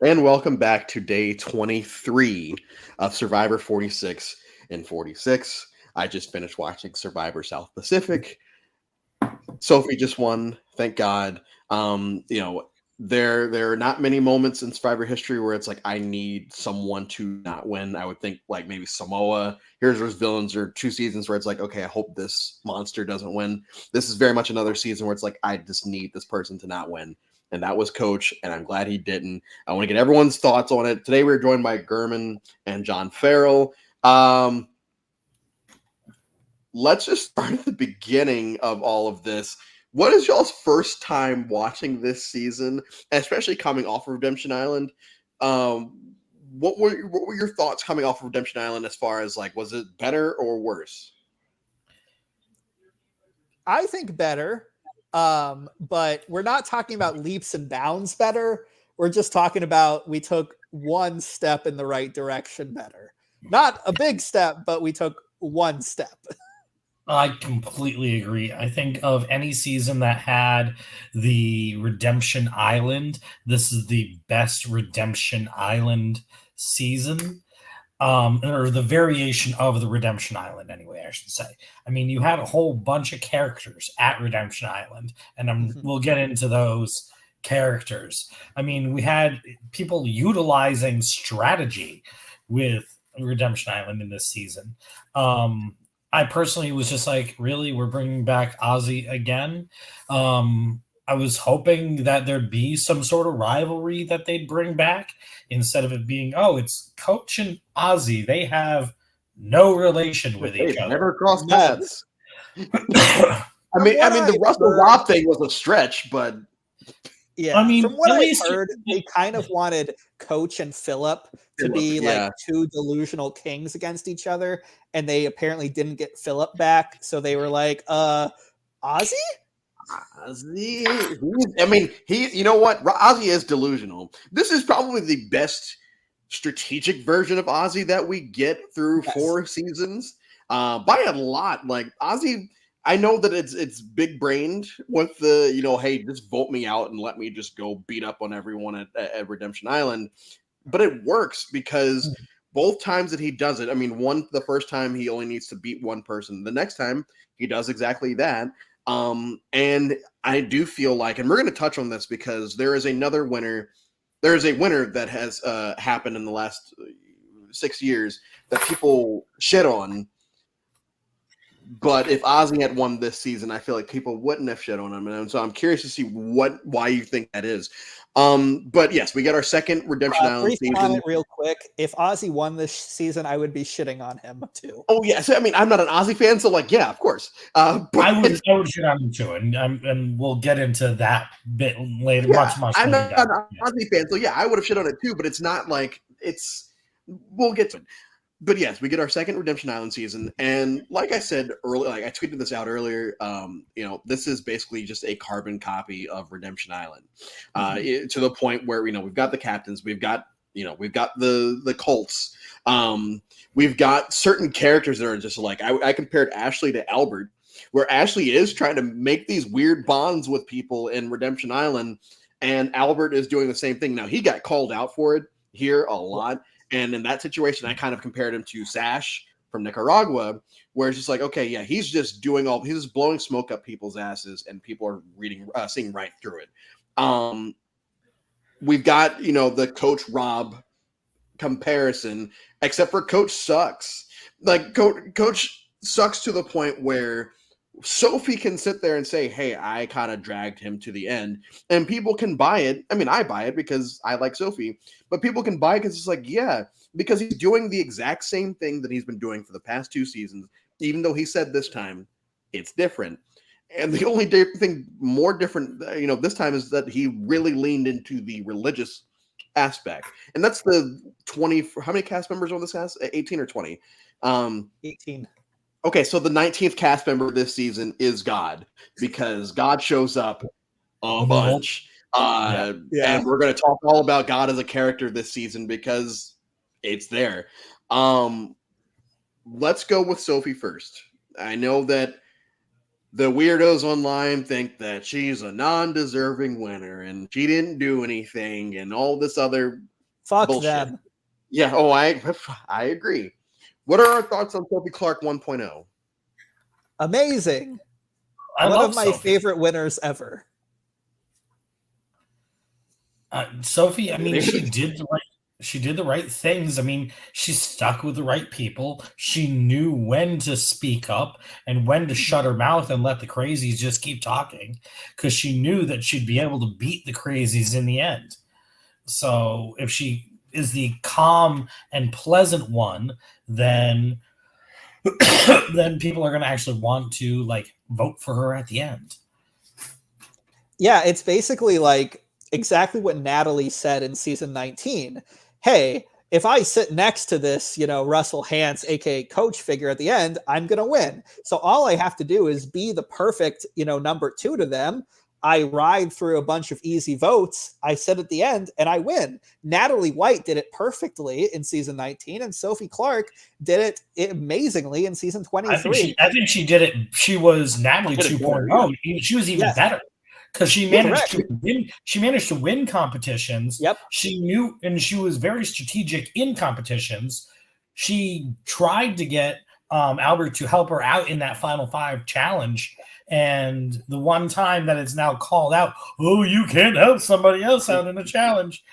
And welcome back to day 23 of Survivor 46 and 46. I just finished watching Survivor South Pacific. Sophie just won, thank God. There are not many moments in Survivor history where it's like I need someone to not win. I would think like maybe Samoa. Here's those villains or 2 seasons where it's like, okay, I hope this monster doesn't win. This is very much another season where it's like I just need this person to not win. And that was Coach, and I'm glad he didn't. I want to get everyone's thoughts on it. Today we're joined by Gurman and John Farrell. Let's just start at the beginning of all of this. What is y'all's first time watching this season, especially coming off of Redemption Island? What were your thoughts coming off of Redemption Island as far as like was it better or worse? I think better, but we're not talking about leaps and bounds better. We're just talking about we took one step in the right direction better. Not a big step, but we took one step. I completely agree. I think of any season that had the Redemption Island, this is the best Redemption Island season. Or the variation of the Redemption Island, anyway, I should say. I mean, you had a whole bunch of characters at Redemption Island, and we'll get into those characters. I mean, we had people utilizing strategy with Redemption Island in this season. I personally was just like, really, we're bringing back Ozzy again. I was hoping that there'd be some sort of rivalry that they'd bring back instead of it being, oh, it's Coach and Ozzy. They have no relation with each other. Never crossed paths. I mean, the Russell Robb thing was a stretch, but yeah, I mean, from what I heard, they kind of wanted Coach and Philip to be like two delusional kings against each other, and they apparently didn't get Philip back, so they were like, Ozzy? Ozzy, I mean, you know what? Ozzy is delusional. This is probably the best strategic version of Ozzy that we get through 4 seasons, by a lot. Like Ozzy, I know that it's big brained with the hey, just vote me out and let me just go beat up on everyone at Redemption Island, but it works because both times that he does it, I mean, the first time he only needs to beat one person, the next time he does exactly that. And I do feel like, and we're going to touch on this because there is another winner. There is a winner that has happened in the last 6 years that people shit on. But if Ozzy had won this season, I feel like people wouldn't have shit on him. And so I'm curious to see why you think that is. But yes, we got our second Redemption Island season. Comment real quick. If Ozzy won this season, I would be shitting on him too. Oh yeah, so I mean, I'm not an Ozzy fan, so like, yeah, of course. But I would shit on him too, and we'll get into that bit later. Yeah, much. I'm not an Ozzy fan, so yeah, I would have shit on it too. But it's not like we'll get to it. But yes, we get our second Redemption Island season, and like I said earlier, like I tweeted this out earlier, this is basically just a carbon copy of Redemption Island, to the point where we've got the captains, we've got the cults, we've got certain characters that are just like I compared Ashley to Albert, where Ashley is trying to make these weird bonds with people in Redemption Island, and Albert is doing the same thing. Now he got called out for it here a lot. And in that situation, I kind of compared him to Sash from Nicaragua, where it's just like, okay, yeah, he's just blowing smoke up people's asses, and people are seeing right through it. We've got the Coach Rob comparison, except for Coach sucks. Like Coach sucks to the point where Sophie can sit there and say, hey, I kind of dragged him to the end, and people can buy it. I mean, I buy it because I like Sophie, but people can buy it because it's like, yeah, because he's doing the exact same thing that he's been doing for the past 2 seasons, even though he said this time it's different. And the only thing more different, this time is that he really leaned into the religious aspect. And that's the 20, how many cast members on this cast? 18 or 20? 18. Okay, so the 19th cast member this season is God, because God shows up a bunch. And we're going to talk all about God as a character this season because it's there. Let's go with Sophie first. I know that the weirdos online think that she's a non-deserving winner and she didn't do anything and all this other Fuck bullshit. them. Yeah, I agree. What are our thoughts on Sophie Clark 1.0? Amazing. I One love of my Sophie. favorite winners ever. Sophie, I mean, she did the right things. I mean, she stuck with the right people. She knew when to speak up and when to shut her mouth and let the crazies just keep talking, because she knew that she'd be able to beat the crazies in the end. So if she is the calm and pleasant one, then then people are going to actually want to like vote for her at the end. Yeah, it's basically like exactly what Natalie said in season 19. Hey, if I sit next to this, Russell Hantz, aka coach figure at the end, I'm going to win. So all I have to do is be the perfect, number 2 to them. I ride through a bunch of easy votes. I sit at the end and I win. Natalie White did it perfectly in season 19, and Sophie Clark did it amazingly in season 23. I think she did it. She was Natalie Did it 2.0. better, She was even Yes. better because she managed Correct. to win. She managed to win competitions. Yep. She knew, and she was very strategic in competitions. She tried to get Albert to help her out in that Final 5 challenge. And the one time that it's now called out, oh, you can't help somebody else out in a challenge.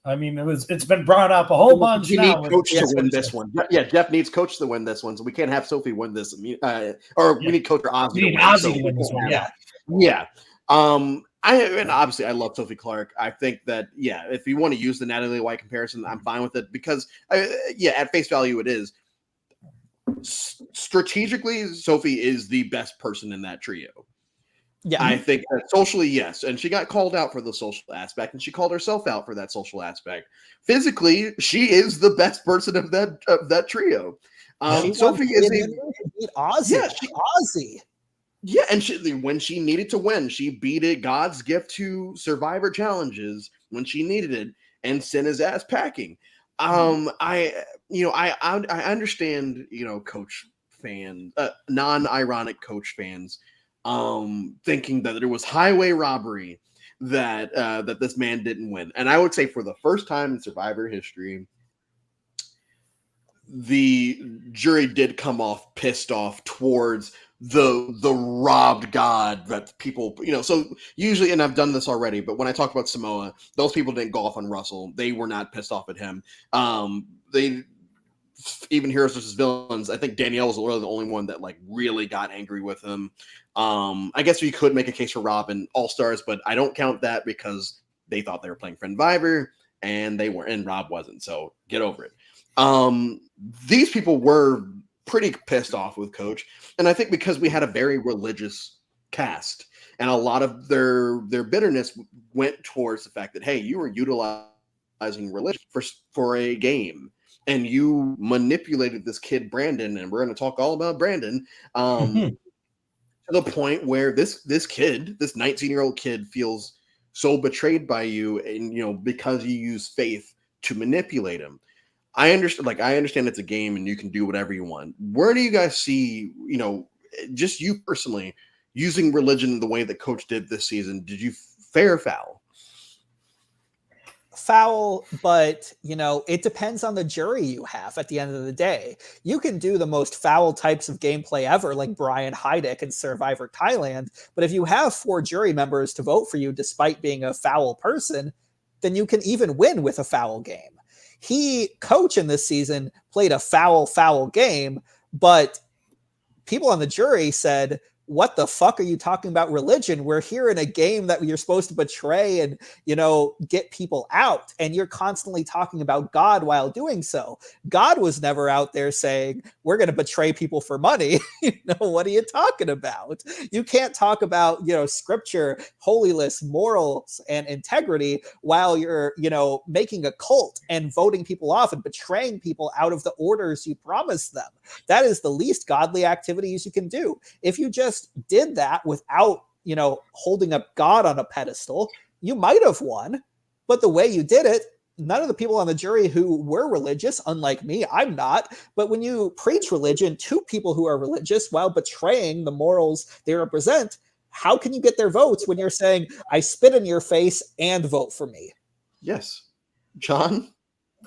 I mean, it's been brought up a whole bunch we now. need Coach to win this one. Yeah, Jeff needs Coach to win this one, so we can't have Sophie win this. We need Coach or Ozzy We need to win. Ozzy to win this one. Yeah. And obviously I love Sophie Clark. I think that if you want to use the Natalie White comparison, I'm fine with it because at face value it is. Strategically, Sophie is the best person in that trio. Yeah. I think that socially, yes. And she got called out for the social aspect, and she called herself out for that social aspect. Physically, she is the best person of that trio. Sophie is beat Ozzy. Yeah, Ozzy. Yeah, and when she needed to win, she beat it. God's gift to Survivor challenges when she needed it, and sent his ass packing. I understand, coach fans, non-ironic coach fans, thinking that it was highway robbery that this man didn't win. And I would say for the first time in Survivor history, the jury did come off pissed off towards the robbed God that people, so usually, and I've done this already, but when I talk about Samoa, those people didn't go off on Russell. They were not pissed off at him. They even heroes versus villains. I think Danielle was really the only one that like really got angry with him. I guess we could make a case for Rob and All Stars, but I don't count that because they thought they were playing Friend and they weren't, and Rob wasn't. So get over it. These people were pretty pissed off with Coach, and I think because we had a very religious cast, and a lot of their bitterness went towards the fact that, hey, you were utilizing religion for a game, and you manipulated this kid Brandon, and we're going to talk all about Brandon, to the point where this kid, this 19-year-old kid, feels so betrayed by you, and because you use faith to manipulate him. I understand it's a game and you can do whatever you want. Where do you guys see, just you personally, using religion the way that Coach did this season? Did you fair or foul? Foul, but it depends on the jury you have at the end of the day. You can do the most foul types of gameplay ever, like Brian Heidick in Survivor Thailand, but if you have 4 jury members to vote for you despite being a foul person, then you can even win with a foul game. Coach in this season played a foul game, but people on the jury said, what the fuck are you talking about religion? We're here in a game that you're supposed to betray and, get people out. And you're constantly talking about God while doing so. God was never out there saying, we're going to betray people for money. What are you talking about? You can't talk about, scripture, holiness, morals, and integrity while you're, making a cult and voting people off and betraying people out of the orders you promised them. That is the least godly activities you can do. If you just did that without, holding up God on a pedestal, you might have won, but the way you did it none of the people on the jury who were religious, unlike me, I'm not. But when you preach religion to people who are religious while betraying the morals they represent, how can you get their votes when you're saying, I spit in your face and vote for me? Yes. John?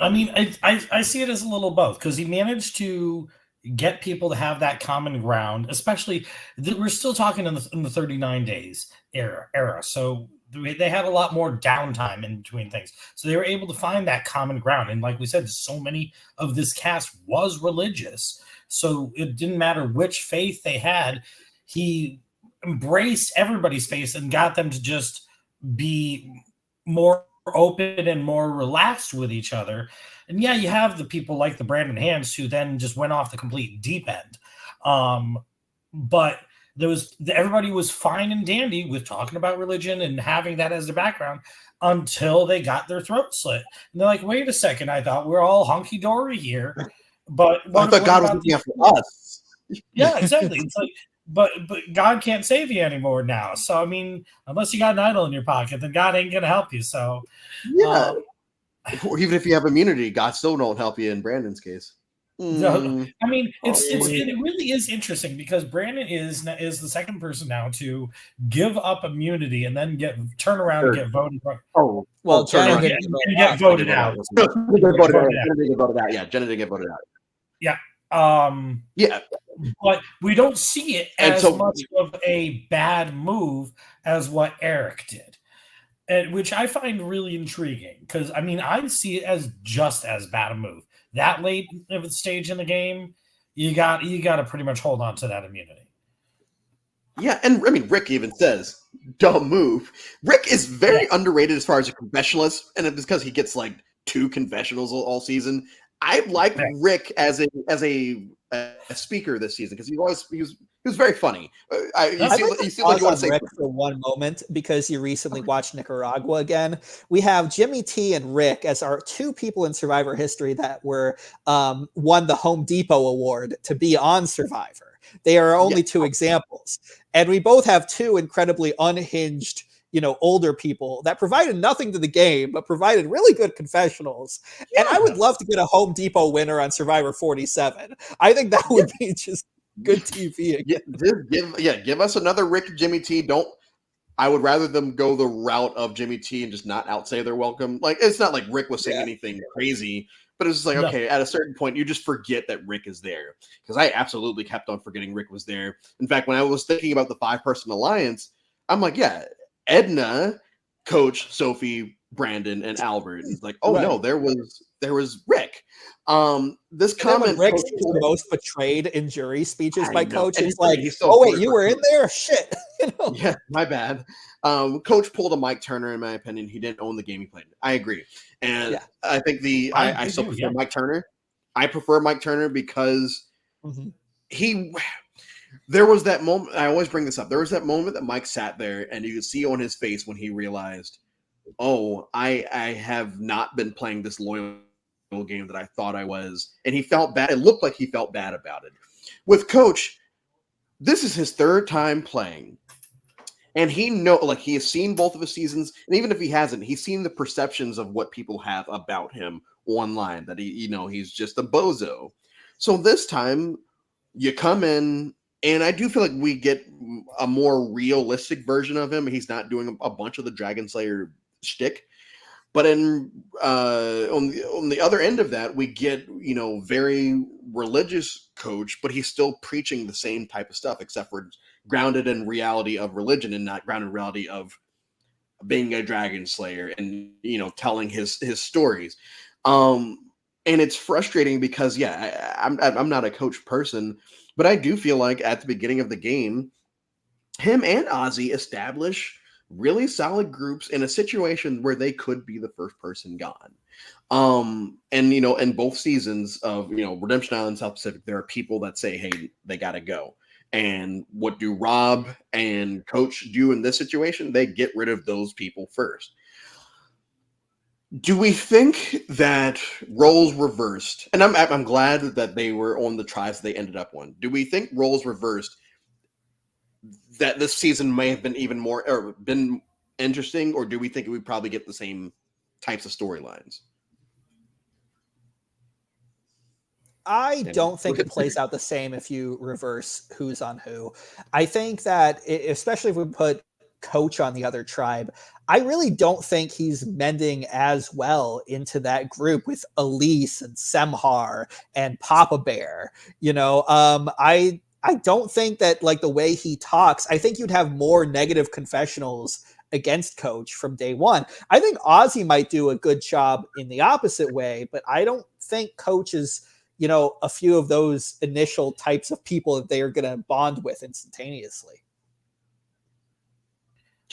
I mean, I see it as a little both, because he managed to get people to have that common ground, especially we're still talking in the 39 days era. So they had a lot more downtime in between things. So they were able to find that common ground. And like we said, so many of this cast was religious. So it didn't matter which faith they had. He embraced everybody's faith and got them to just be more open and more relaxed with each other. And yeah, you have the people like the Brandon Hands who then just went off the complete deep end. But everybody was fine and dandy with talking about religion and having that as their background until they got their throat slit. And they're like, wait a second, I thought we're all hunky-dory here. But I thought God was looking after us. Yeah, exactly. It's like, but God can't save you anymore now. So I mean, unless you got an idol in your pocket, then God ain't gonna help you. So yeah, or even if you have immunity, God still don't help you in Brandon's case. No, I mean, it really is interesting because Brandon is the second person now to give up immunity and then turn around and get voted. Oh, well, Jenna Jenna didn't get voted out. Jenna didn't get voted out. Yeah, Jenna didn't get voted out. Yeah. Yeah. But we don't see it as much of a bad move as what Eric did. Which I find really intriguing because, I mean, I see it as just as bad a move. That late of a stage in the game, you got to pretty much hold on to that immunity. Yeah, and I mean, Rick even says, dumb move. Rick is very underrated as far as a confessionalist, and it's because he gets like 2 confessionals all season. I like Rick as a speaker this season because he was very funny. You seem like you want to say Rick for one moment because you recently watched Nicaragua again. We have Jimmy T and Rick as our 2 people in Survivor history that were won the Home Depot Award to be on Survivor. They are only 2 examples, and we both have 2 incredibly unhinged, older people that provided nothing to the game, but provided really good confessionals. Yeah. And I would love to get a Home Depot winner on Survivor 47. I think that would be just good TV again. Give us another Rick Jimmy T. I would rather them go the route of Jimmy T and just not outsay their welcome. Like, it's not like Rick was saying anything crazy, but it's just like, okay, at a certain point, you just forget that Rick is there. Because I absolutely kept on forgetting Rick was there. In fact, when I was thinking about the 5-person alliance, I'm like, yeah, Edna, Coach, Sophie, Brandon, and Albert. And it's like, no, there was Rick. This comment, Rick's the most betrayed in jury speeches by Coach. It's like, oh wait, you were in there? Shit. Yeah, my bad. Coach pulled a Mike Turner, in my opinion. He didn't own the game he played. I agree. And I think I still prefer Mike Turner. I prefer Mike Turner because there was that moment. I always bring this up. There was that moment that Mike sat there and you could see on his face when he realized, I have not been playing this loyal game that I thought I was. And he felt bad. It looked like he felt bad about it. With Coach, this is his 3rd time playing. And he has seen both of his seasons. And even if he hasn't, he's seen the perceptions of what people have about him online, that he's just a bozo. So this time you come in, and I do feel like we get a more realistic version of him. He's not doing a bunch of the Dragon Slayer shtick. But on the other end of that, we get, very religious Coach, but he's still preaching the same type of stuff, except for grounded in reality of religion and not grounded in reality of being a Dragon Slayer and, telling his stories. And it's frustrating because, I'm not a Coach person, but I do feel like at the beginning of the game, him and Ozzy establish really solid groups in a situation where they could be the first person gone. And in both seasons of Redemption Island, South Pacific, there are people that say, hey, they gotta go. And what do Rob and Coach do in this situation? They get rid of those people first. Do we think that roles reversed? And I'm glad that they were on the tries they ended up on. Do we think roles reversed, that this season may have been even more or been interesting, or do we think we probably get the same types of storylines? I don't think it plays out the same if you reverse who's on who. I think that, especially if we put Coach on the other tribe, I really don't think he's mending as well into that group with Elise and Semhar and Papa Bear. I don't think that, like, the way he talks, I think you'd have more negative confessionals against Coach from day one. I think Ozzy might do a good job in the opposite way, but I don't think Coach is, a few of those initial types of people that they are going to bond with instantaneously.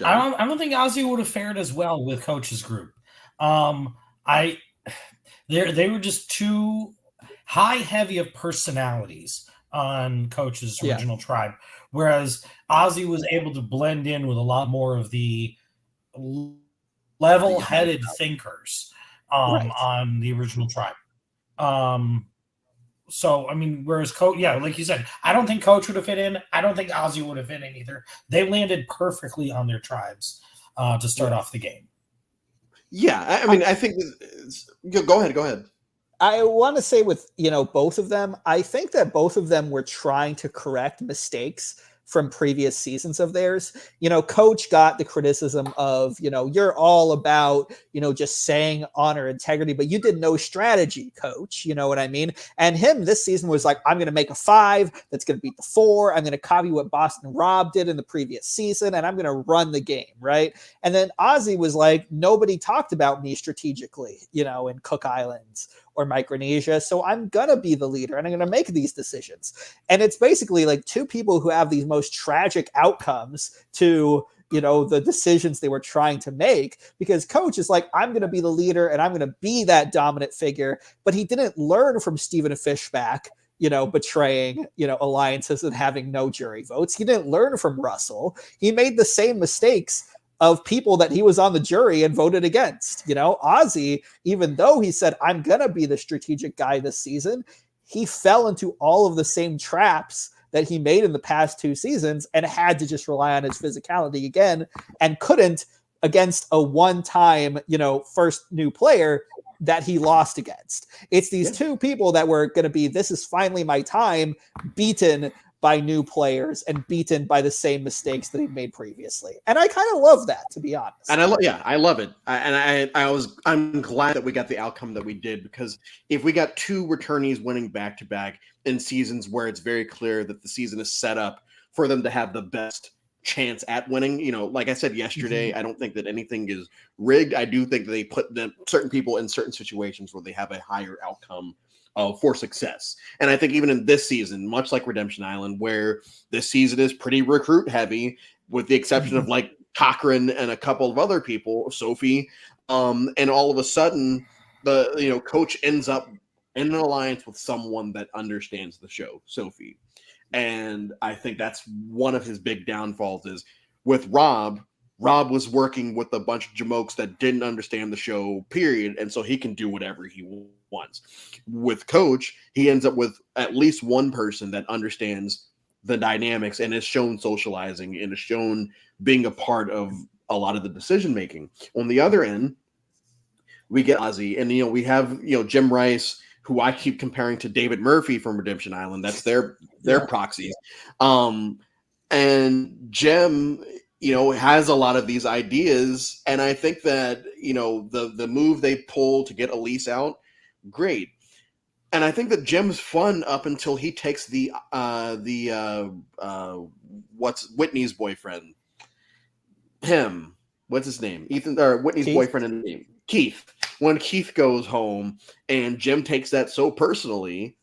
I don't think Ozzy would have fared as well with Coach's group. They were just too heavy of personalities on Coach's original tribe, whereas Ozzy was able to blend in with a lot more of the level-headed thinkers on the original tribe. So, I mean, whereas Coach, like you said, I don't think Coach would have fit in. I don't think Ozzy would have fit in either. They landed perfectly on their tribes to start off the game. Yeah, I mean, I think go ahead. I want to say with, both of them, I think that both of them were trying to correct mistakes from previous seasons of theirs. Coach got the criticism of, you're all about, just saying honor, integrity, but you did no strategy, Coach. You know what I mean? And him this season was like, I'm going to make a 5 that's going to beat the 4. I'm going to copy what Boston Rob did in the previous season, and I'm going to run the game, right? And then Ozzy was like, nobody talked about me strategically, in Cook Islands or Micronesia. So I'm going to be the leader and I'm going to make these decisions. And it's basically like two people who have these most tragic outcomes to, the decisions they were trying to make, because Coach is like, I'm going to be the leader and I'm going to be that dominant figure. But he didn't learn from Stephen Fishback, betraying, alliances and having no jury votes. He didn't learn from Russell. He made the same mistakes of people that he was on the jury and voted against. Ozzy, even though he said, I'm going to be the strategic guy this season, he fell into all of the same traps that he made in the past 2 seasons and had to just rely on his physicality again, and couldn't against a one-time, first new player that he lost against. It's these two people that were going to be, this is finally my time, beaten by new players and beaten by the same mistakes that he made previously. And I kind of love that, to be honest. And I love it. I'm glad that we got the outcome that we did, because if we got 2 returnees winning back to back in seasons where it's very clear that the season is set up for them to have the best chance at winning, like I said yesterday, I don't think that anything is rigged. I do think that they put certain people in certain situations where they have a higher outcome for success. And I think even in this season, much like Redemption Island, where this season is pretty recruit heavy, with the exception of like Cochran and a couple of other people, Sophie, and all of a sudden the Coach ends up in an alliance with someone that understands the show, Sophie. And I think that's one of his big downfalls is with Rob. Rob was working with a bunch of jamokes that didn't understand the show, period. And so he can do whatever he wants. With Coach, he ends up with at least one person that understands the dynamics and is shown socializing and is shown being a part of a lot of the decision making. On the other end, we get Ozzy, and we have Jim Rice, who I keep comparing to David Murphy from Redemption Island. That's their proxies. And Jim, has a lot of these ideas. And I think that, the move they pull to get Elise out, great. And I think that Jim's fun up until he takes what's Whitney's boyfriend? What's his name? Ethan, or Whitney's Keith? boyfriend in the name. Keith. When Keith goes home and Jim takes that so personally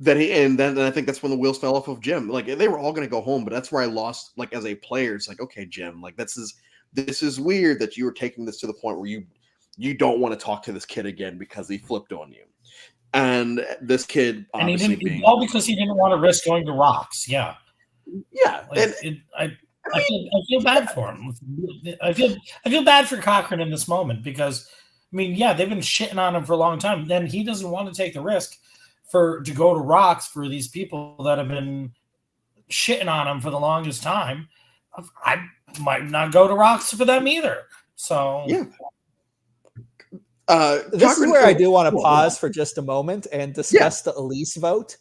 that then I think that's when the wheels fell off of Jim. Like, they were all going to go home, but that's where I lost, like, as a player. It's like, okay, Jim, like, this is weird that you were taking this to the point where you don't want to talk to this kid again because he flipped on you. And this kid, and he didn't, all because he didn't want to risk going to rocks. Yeah. Like, I feel bad for him. I feel bad for Cochran in this moment because, I mean, they've been shitting on him for a long time. Then he doesn't want to take the risk to go to rocks for these people that have been shitting on him for the longest time. I might not go to rocks for them either. So This is where I do want to pause yeah. for just a moment and discuss the Elise vote.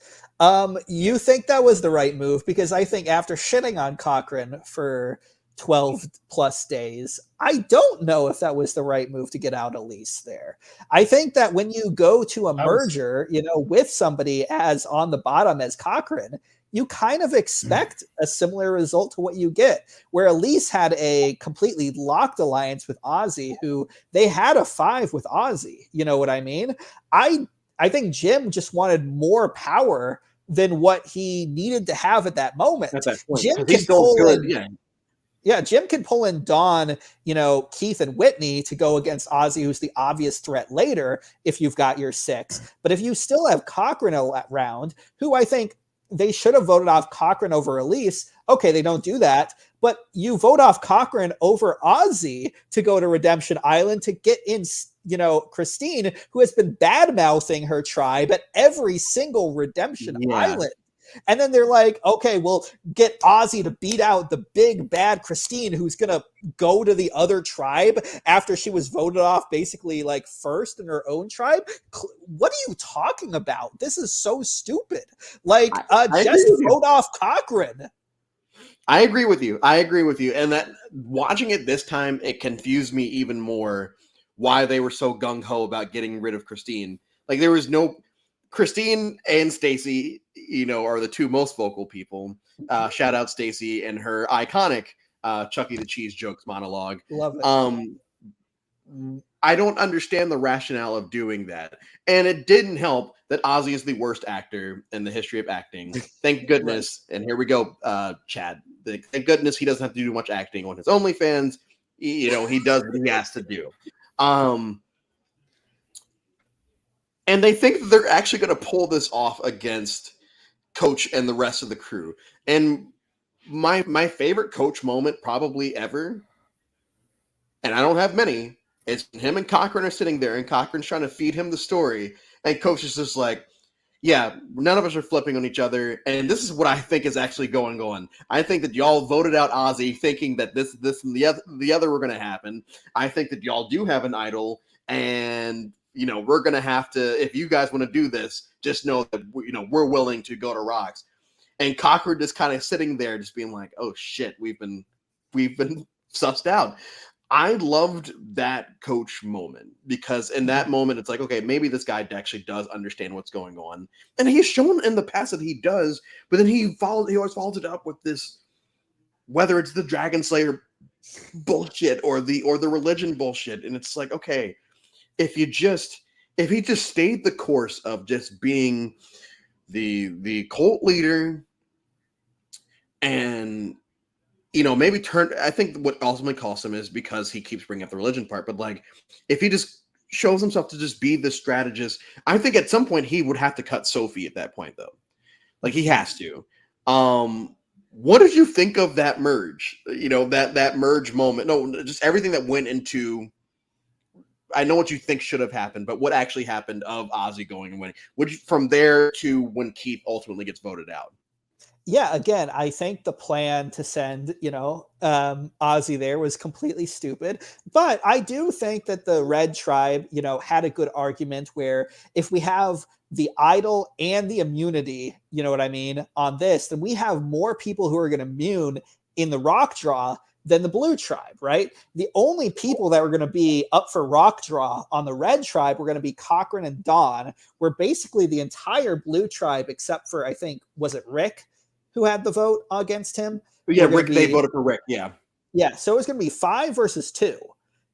You think that was the right move? Because I think after shitting on Cochran for 12 plus days, I don't know if that was the right move to get out Elise there. I think that when you go to a merger, with somebody as on the bottom as Cochran, you kind of expect a similar result to what you get, where Elise had a completely locked alliance with Ozzy, who they had a 5 with Ozzy. You know what I mean? I think Jim just wanted more power than what he needed to have at that moment. At that point, Jim he's can still pull good. in, yeah, Jim can pull in Dawn, Keith and Whitney to go against Ozzy, who's the obvious threat later if you've got your 6. But if you still have Cochran around, who I think they should have voted off Cochran over Elise. Okay, they don't do that. But you vote off Cochran over Ozzy to go to Redemption Island to get in, Christine, who has been bad-mouthing her tribe at every single Redemption Island. And then they're like, okay, we'll get Ozzy to beat out the big bad Christine, who's going to go to the other tribe after she was voted off basically like first in her own tribe. What are you talking about? This is so stupid. Like, just vote off Cochran. I agree with you. And that watching it this time, it confused me even more why they were so gung-ho about getting rid of Christine. Like, there was no... Christine and Stacy, are the two most vocal people. Shout out Stacy and her iconic Chucky the Cheese jokes monologue. Love it. I don't understand the rationale of doing that. And it didn't help that Ozzy is the worst actor in the history of acting. Thank goodness. Right. And here we go, Chad. Thank goodness he doesn't have to do much acting on his OnlyFans. He does what he has to do. And they think that they're actually going to pull this off against Coach and the rest of the crew. And my favorite Coach moment probably ever, and I don't have many, is him and Cochran are sitting there, and Cochran's trying to feed him the story, and Coach is just like, yeah, none of us are flipping on each other, and this is what I think is actually going on. I think that y'all voted out Ozzy thinking that this and the other were going to happen. I think that y'all do have an idol, and we're going to have to, if you guys want to do this, just know that, we're willing to go to rocks. And Cochran just kind of sitting there just being like, oh shit, we've been sussed out. I loved that Coach moment because in that moment, it's like, okay, maybe this guy actually does understand what's going on. And he's shown in the past that he does, but then he always follows it up with this, whether it's the Dragon Slayer bullshit or the religion bullshit. And it's like, okay, if he just stayed the course of just being the cult leader and maybe I think what ultimately costs him is because he keeps bringing up the religion part, but like if he just shows himself to just be the strategist, I think at some point he would have to cut Sophie at that point though. Like he has to. What did you think of that merge? That merge moment. No, just everything that went into, I know what you think should have happened, but what actually happened of Ozzy going and winning? From there to when Keith ultimately gets voted out? Yeah, again, I think the plan to send, Ozzy there was completely stupid. But I do think that the Red Tribe, had a good argument where if we have the idol and the immunity, on this, then we have more people who are going to immune in the rock draw than the Blue Tribe, right? The only people that were going to be up for rock draw on the Red Tribe were going to be Cochran and Dawn, where basically the entire Blue Tribe, except for, I think, was it Rick who had the vote against him? Yeah, Rick, they voted for Rick, yeah. Yeah, so it was going to be 5 versus 2.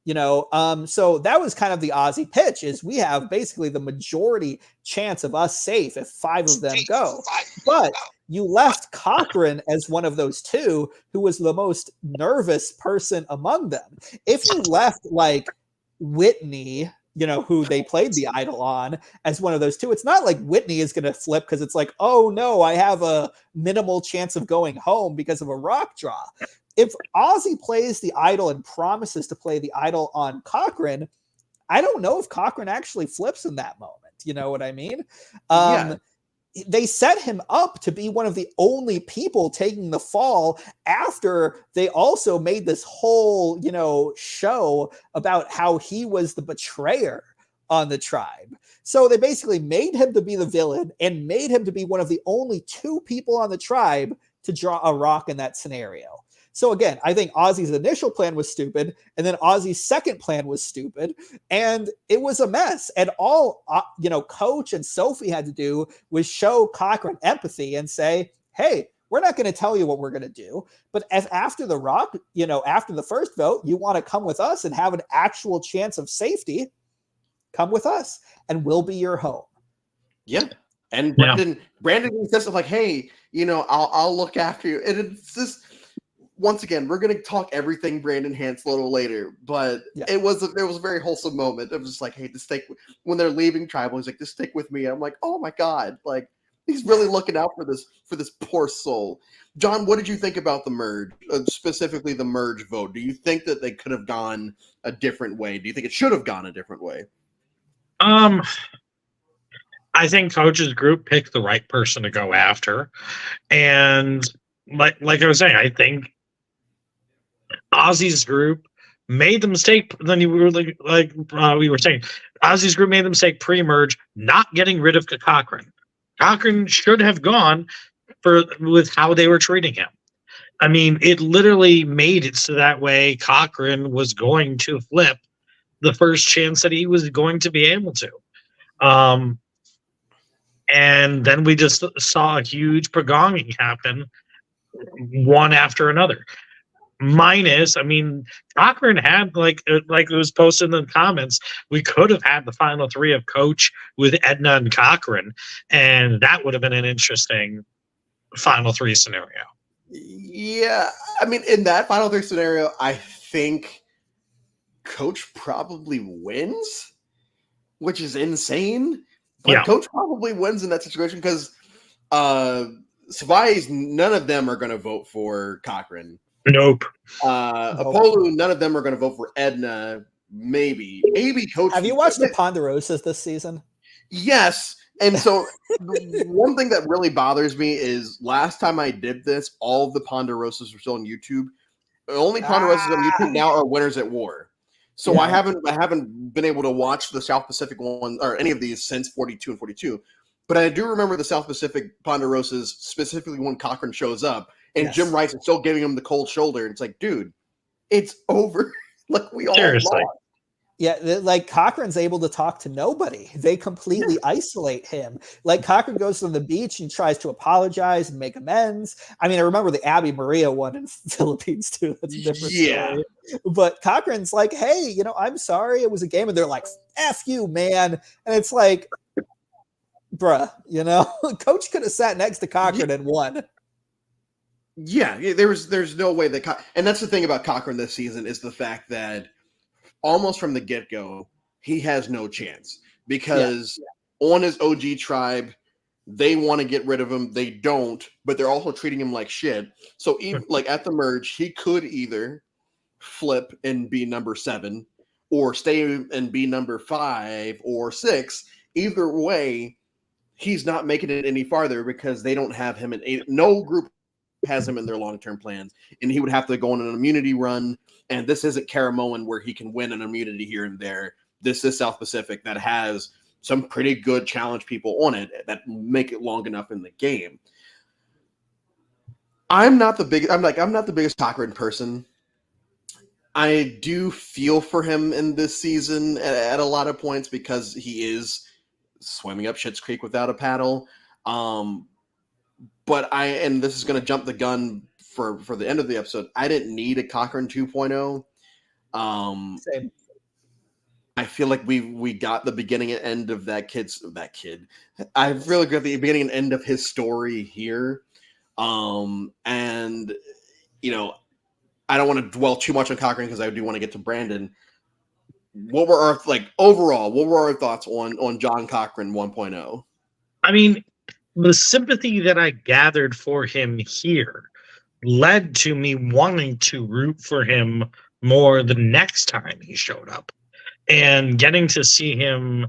So that was kind of the Ozzy pitch, is we have basically the majority chance of us safe if 5 of them go. But you left Cochran as one of those 2 who was the most nervous person among them. If you left like Whitney, who they played the idol on, as one of those 2, it's not like Whitney is going to flip because it's like, oh no, I have a minimal chance of going home because of a rock draw. If Ozzy plays the idol and promises to play the idol on Cochran, I don't know if Cochran actually flips in that moment. You know what I mean? Yeah. They set him up to be one of the only people taking the fall after they also made this whole, show about how he was the betrayer on the tribe. So they basically made him to be the villain and made him to be one of the only 2 people on the tribe to draw a rock in that scenario. So again, I think Ozzy's initial plan was stupid, and then Ozzy's second plan was stupid, and it was a mess. And all Coach and Sophie had to do was show Cochran empathy and say, "Hey, we're not going to tell you what we're going to do, but if after the rock, after the first vote, you want to come with us and have an actual chance of safety, come with us, and we'll be your home." Yeah. And Brandon says stuff like, "Hey, I'll look after you." And it's just, once again, we're going to talk everything Brandon Hance a little later, but there was a very wholesome moment of just like, "Hey, just stick," when they're leaving tribal, he's like, "Just stick with me." I'm like, oh my God, like, he's really looking out for this poor soul. John, what did you think about the merge, specifically the merge vote? Do you think that they could have gone a different way? Do you think it should have gone a different way? I think Coach's group picked the right person to go after, and like I was saying, I think Ozzy's group made the mistake. Then you were we were saying, Ozzy's group made the mistake pre-merge, not getting rid of Cochran. Cochran should have gone with how they were treating him. I mean, it literally made it so that way Cochran was going to flip the first chance that he was going to be able to. And then we just saw a huge progonging happen, one after another. Minus, I mean, Cochran had, like it was posted in the comments, we could have had the final 3 of Coach with Edna and Cochran, and that would have been an interesting final 3 scenario. Yeah, I mean, in that final 3 scenario, I think Coach probably wins, which is insane. But Coach probably wins in that situation because Savai's, none of them are going to vote for Cochran. Nope. Apollo, none of them are going to vote for Edna. Maybe Coach. Have you watched the Ponderosas this season? Yes. And so one thing that really bothers me is last time I did this, all of the Ponderosas were still on YouTube. The only Ponderosas on YouTube now are Winners at War. So I haven't been able to watch the South Pacific one or any of these since 42 and 42. But I do remember the South Pacific Ponderosas, specifically when Cochran shows up and Jim Rice is still giving him the cold shoulder. It's like, dude, it's over. Like, we all Seriously. lost. Yeah, like Cochran's able to talk to nobody. They completely isolate him. Like Cochran goes to the beach and tries to apologize and make amends. I mean, I remember the Abby Maria one in the Philippines too. That's a different story. But Cochran's like, "Hey, I'm sorry. It was a game." And they're like, "F you, man." And it's like, bruh, Coach could have sat next to Cochran and won. Yeah, there's no way that and that's the thing about Cochran this season is the fact that almost from the get-go, he has no chance because on his OG tribe, they want to get rid of him. They don't, but they're also treating him like shit. So even like at the merge, he could either flip and be number 7 or stay and be number 5 or 6. Either way, he's not making it any farther because they don't have him in no group has him in their long-term plans, and he would have to go on an immunity run. And this isn't Caramoan where he can win an immunity here and there. This is South Pacific that has some pretty good challenge people on it that make it long enough in the game. I'm not the biggest Cochran person. I do feel for him in this season at a lot of points because he is swimming up Schitt's Creek without a paddle. But this is going to jump the gun for the end of the episode. I didn't need a Cochran 2.0. Same. I feel like we got the beginning and end of that kid. I really got the beginning and end of his story here. And I don't want to dwell too much on Cochran because I do want to get to Brandon. What were our thoughts on John Cochran 1.0? I mean, the sympathy that I gathered for him here led to me wanting to root for him more the next time he showed up, and getting to see him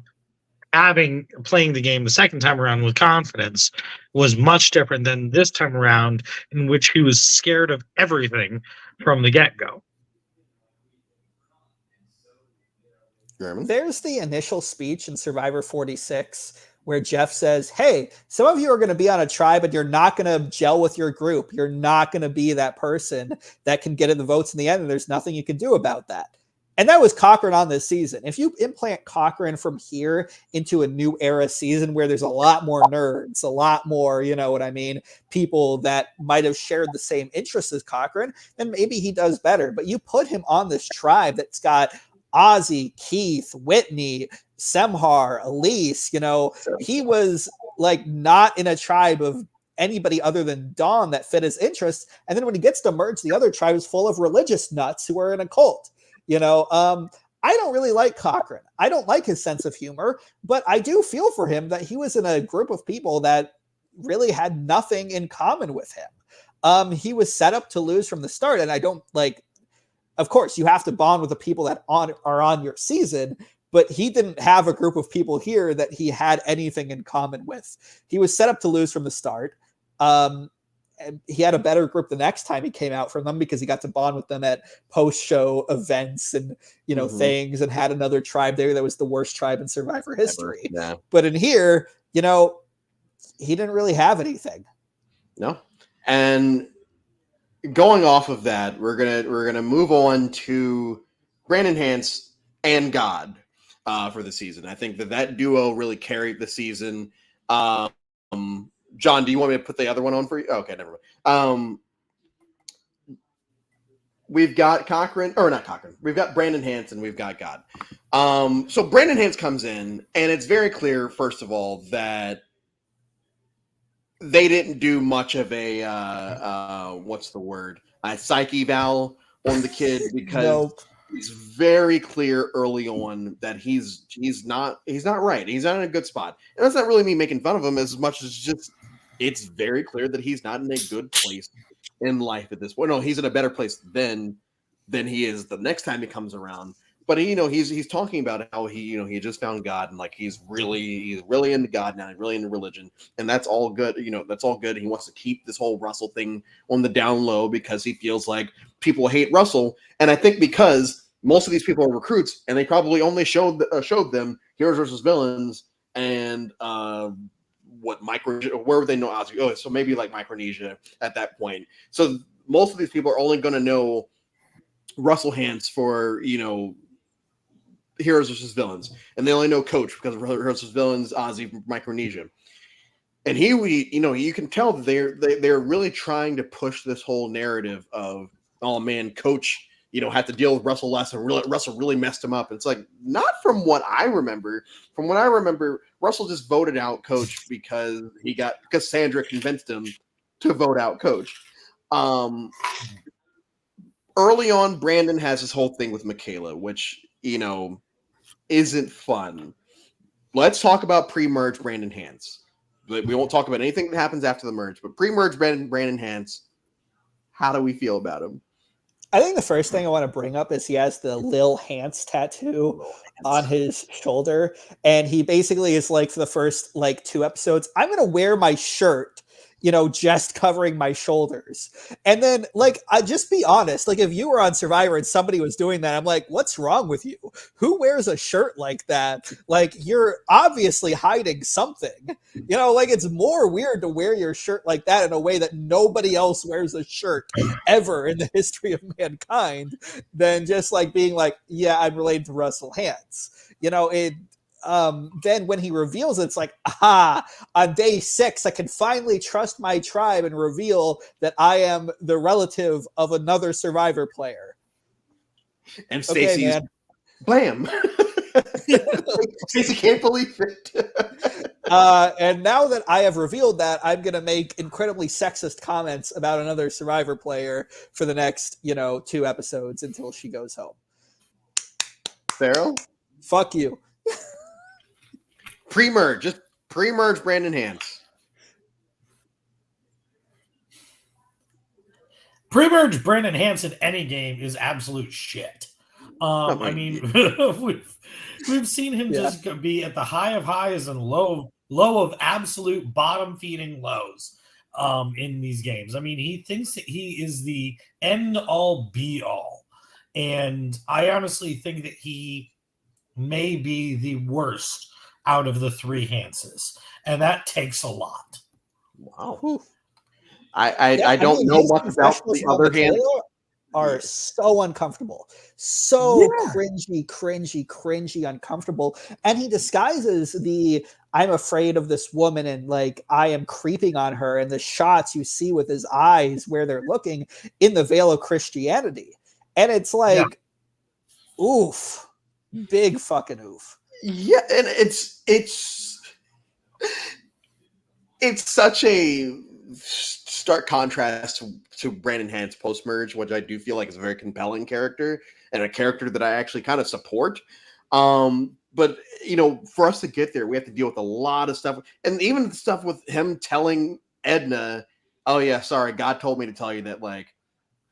playing the game the second time around with confidence was much different than this time around, in which he was scared of everything from the get-go. There's the initial speech in Survivor 46 where Jeff says, hey, some of you are going to be on a tribe, but you're not going to gel with your group. You're not going to be that person that can get in the votes in the end, and there's nothing you can do about that. And that was Cochran on this season. If you implant Cochran from here into a new era season where there's a lot more nerds, a lot more, you know what I mean, people that might have shared the same interests as Cochran, then maybe he does better. But you put him on this tribe that's got Ozzy, Keith, Whitney, Semhar, Elise, you know, he was like not in a tribe of anybody other than Dawn that fit his interests. And then when he gets to merge, the other tribe is full of religious nuts who are in a cult. You know, I don't really like Cochran. I don't like his sense of humor, but I do feel for him that he was in a group of people that really had nothing in common with him. He was set up to lose from the start, and I don't like. Of course, you have to bond with the people that are on your season, but he didn't have a group of people here that he had anything in common with. He was set up to lose from the start. And he had a better group the next time he came out from them because he got to bond with them at post-show events and, you know, things, and had another tribe there that was the worst tribe in Survivor history. Yeah. But in here, you know, he didn't really have anything. No. And going off of that, we're gonna move on to Brandon Hance and God for the season. I think that duo really carried the season. John, do you want me to put the other one on for you? Okay, never mind. We've got Cochran, or not Cochran. We've got Brandon Hance and we've got God. So Brandon Hance comes in, and it's very clear, first of all, that they didn't do much of a what's the word? A psych eval on the kid because it's very clear early on that he's not right. He's not in a good spot, and that's not really me making fun of him as much as just it's very clear that he's not in a good place in life at this point. No, he's in a better place than he is the next time he comes around. But he's talking about how he just found God, and like he's really into God now, he's really into religion, and that's all good. That's all good. He wants to keep this whole Russell thing on the down low because he feels like people hate Russell, and I think because most of these people are recruits, and they probably only showed them heroes versus villains and where would they know Ozzy? Oh, so maybe like Micronesia at that point. So most of these people are only going to know Russell Hance for heroes versus villains, and they only know Coach because of heroes versus villains, Ozzy from Micronesia. And you can tell that they're really trying to push this whole narrative of, oh man, Coach had to deal with Russell less, and Russell really messed him up. And it's like, not from what I remember. From what I remember, Russell just voted out Coach because Sandra convinced him to vote out Coach. Early on, Brandon has this whole thing with Michaela, which isn't fun. Let's talk about pre-merge Brandon Hance. We won't talk about anything that happens after the merge, but pre-merge Brandon Hance, how do we feel about him? I think the first thing I want to bring up is he has the Lil Hance tattoo on his shoulder. And he basically is like, for the first 2 episodes, I'm going to wear my shirt, just covering my shoulders. And then I just be honest, if you were on Survivor and somebody was doing that, I'm like, what's wrong with you? Who wears a shirt like that? You're obviously hiding something, it's more weird to wear your shirt like that in a way that nobody else wears a shirt ever in the history of mankind than just being yeah, I'm related to Russell Hance. Then when he reveals it, it's like, on day 6, I can finally trust my tribe and reveal that I am the relative of another Survivor player. And Stacey's blam. Stacey can't believe it. And now that I have revealed that, I'm going to make incredibly sexist comments about another Survivor player for the next, 2 episodes until she goes home. Farrell? Fuck you. Pre-merge Brandon Hance. Pre-merge Brandon Hance in any game is absolute shit. I mean, we've seen him just be at the high of highs and low of absolute bottom feeding lows in these games. I mean, he thinks that he is the end all be all. And I honestly think that he may be the worst out of the three Hanses, and that takes a lot. Wow. Whew. I don't know his much about confessionals the about other hand. betrayal are Yeah. so uncomfortable, so Yeah. cringy, uncomfortable. And he disguises the I'm afraid of this woman and like I am creeping on her, and the shots you see with his eyes where they're looking in the veil of Christianity. And it's like, oof, big fucking oof. Yeah, and it's such a stark contrast to Brandon Hand's post merge, which I do feel like is a very compelling character and a character that I actually kind of support. But for us to get there, we have to deal with a lot of stuff, and even the stuff with him telling Edna, "Oh yeah, sorry, God told me to tell you that like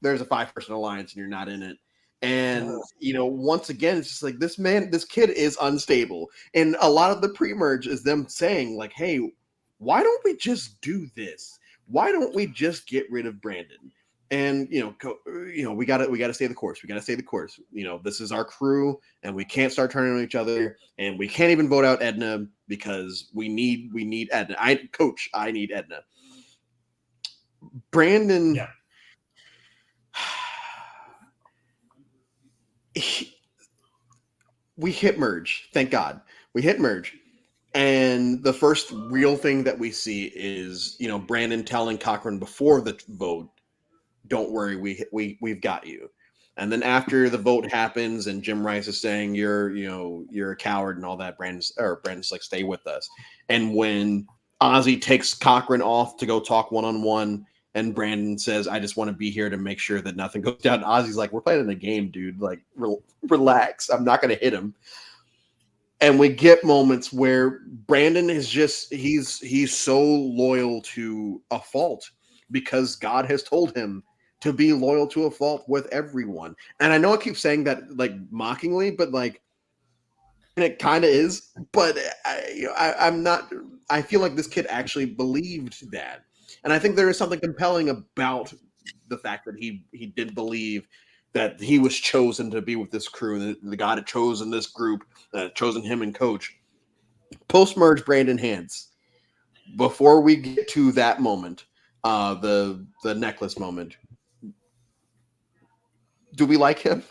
there's a 5-person alliance and you're not in it." And once again, it's just like this kid is unstable, and a lot of the pre-merge is them saying like, "Hey, why don't we just do this? Why don't we just get rid of Brandon?" And we gotta stay the course. We gotta stay the course. This is our crew, and we can't start turning on each other, and we can't even vote out Edna because we need Edna. I need Edna. Brandon. Yeah. We hit merge. Thank God. We hit merge. And the first real thing that we see is, Brandon telling Cochran before the vote, "Don't worry, we've got you." And then after the vote happens and Jim Rice is saying you're a coward and all that, Brandon's like, "Stay with us." And when Ozzy takes Cochran off to go talk one-on-one, and Brandon says, "I just want to be here to make sure that nothing goes down," Ozzy's like, "We're playing a game, dude. Like, relax. I'm not going to hit him." And we get moments where Brandon is just he's so loyal to a fault because God has told him to be loyal to a fault with everyone. And I know I keep saying that like mockingly, but like, and it kind of is. But I'm not. I feel like this kid actually believed that, and I think there is something compelling about the fact that he did believe that he was chosen to be with this crew, and the God had chosen this group, chosen him and coach. Post-merge Brandon Hands. Before we get to that moment, the necklace moment, do we like him?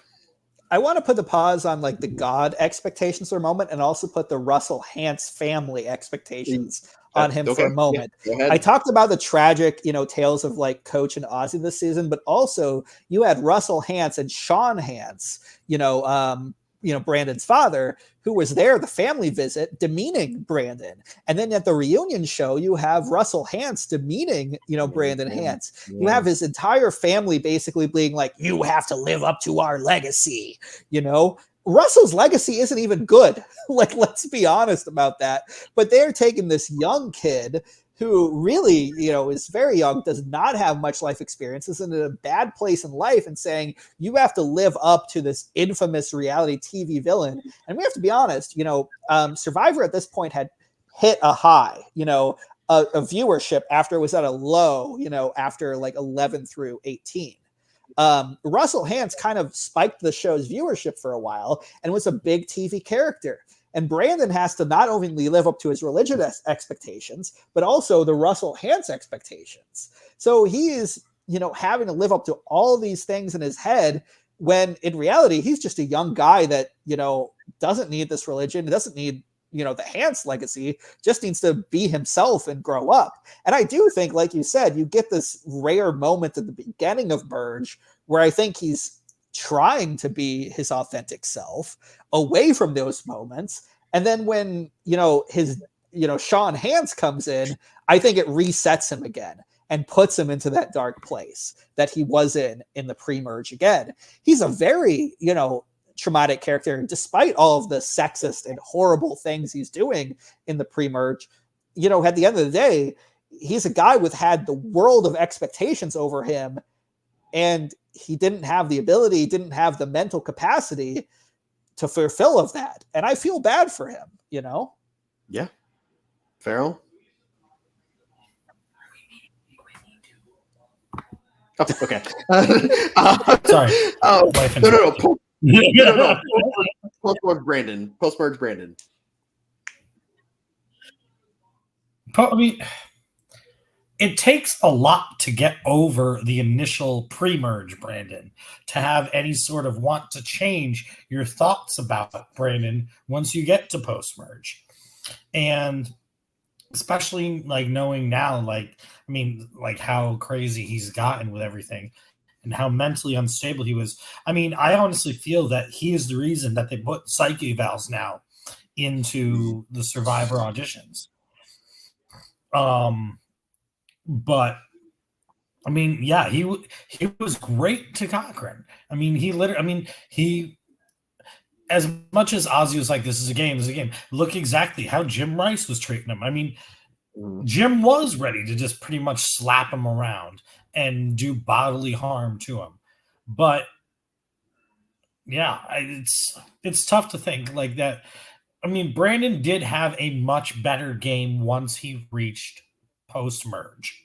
I want to put the pause on like the God expectations for a moment, and also put the Russell Hantz family expectations on him for a moment. Yeah, I talked about the tragic, tales of like Coach and Ozzy this season, but also you had Russell Hantz and Sean Hantz, Brandon's father, who was there, the family visit, demeaning Brandon. And then at the reunion show, you have Russell Hantz demeaning, Brandon Hantz. Yeah. You have his entire family basically being like, "You have to live up to our legacy." Russell's legacy isn't even good. Like, let's be honest about that. But they're taking this young kid who really, is very young, does not have much life experience, is in a bad place in life, and saying, you have to live up to this infamous reality TV villain. And we have to be honest, Survivor at this point had hit a high, a viewership after it was at a low, after like 11 through 18. Russell Hantz kind of spiked the show's viewership for a while and was a big TV character. And Brandon has to not only live up to his religious expectations, but also the Russell Hantz expectations. So he is, having to live up to all these things in his head, when in reality, he's just a young guy that, doesn't need this religion, doesn't need, the Hantz legacy, just needs to be himself and grow up. And I do think, like you said, you get this rare moment at the beginning of Merge where I think he's trying to be his authentic self away from those moments. And then when, his, Sean Hantz comes in, I think it resets him again and puts him into that dark place that he was in the pre-merge again. He's a very, traumatic character, despite all of the sexist and horrible things he's doing in the pre-merge. At the end of the day, he's a guy with had the world of expectations over him, and he didn't have the ability, didn't have the mental capacity to fulfill of that. And I feel bad for him, Yeah. Farrell? Oh, okay. Sorry. No. No. Post-merge Brandon. Post-merge Brandon. I mean, it takes a lot to get over the initial pre-merge, Brandon, to have any sort of want to change your thoughts about Brandon once you get to post-merge. And especially like knowing now, like, I mean, like how crazy he's gotten with everything and how mentally unstable he was. I mean, I honestly feel that he is the reason that they put psych evals now into the Survivor auditions. But I mean, yeah, he was great to Cochran. I mean, he as much as Ozzy was like, this is a game. Look exactly how Jim Rice was treating him. I mean, Jim was ready to just pretty much slap him around and do bodily harm to him. But yeah, it's tough to think like that. I mean, Brandon did have a much better game once he reached post-merge.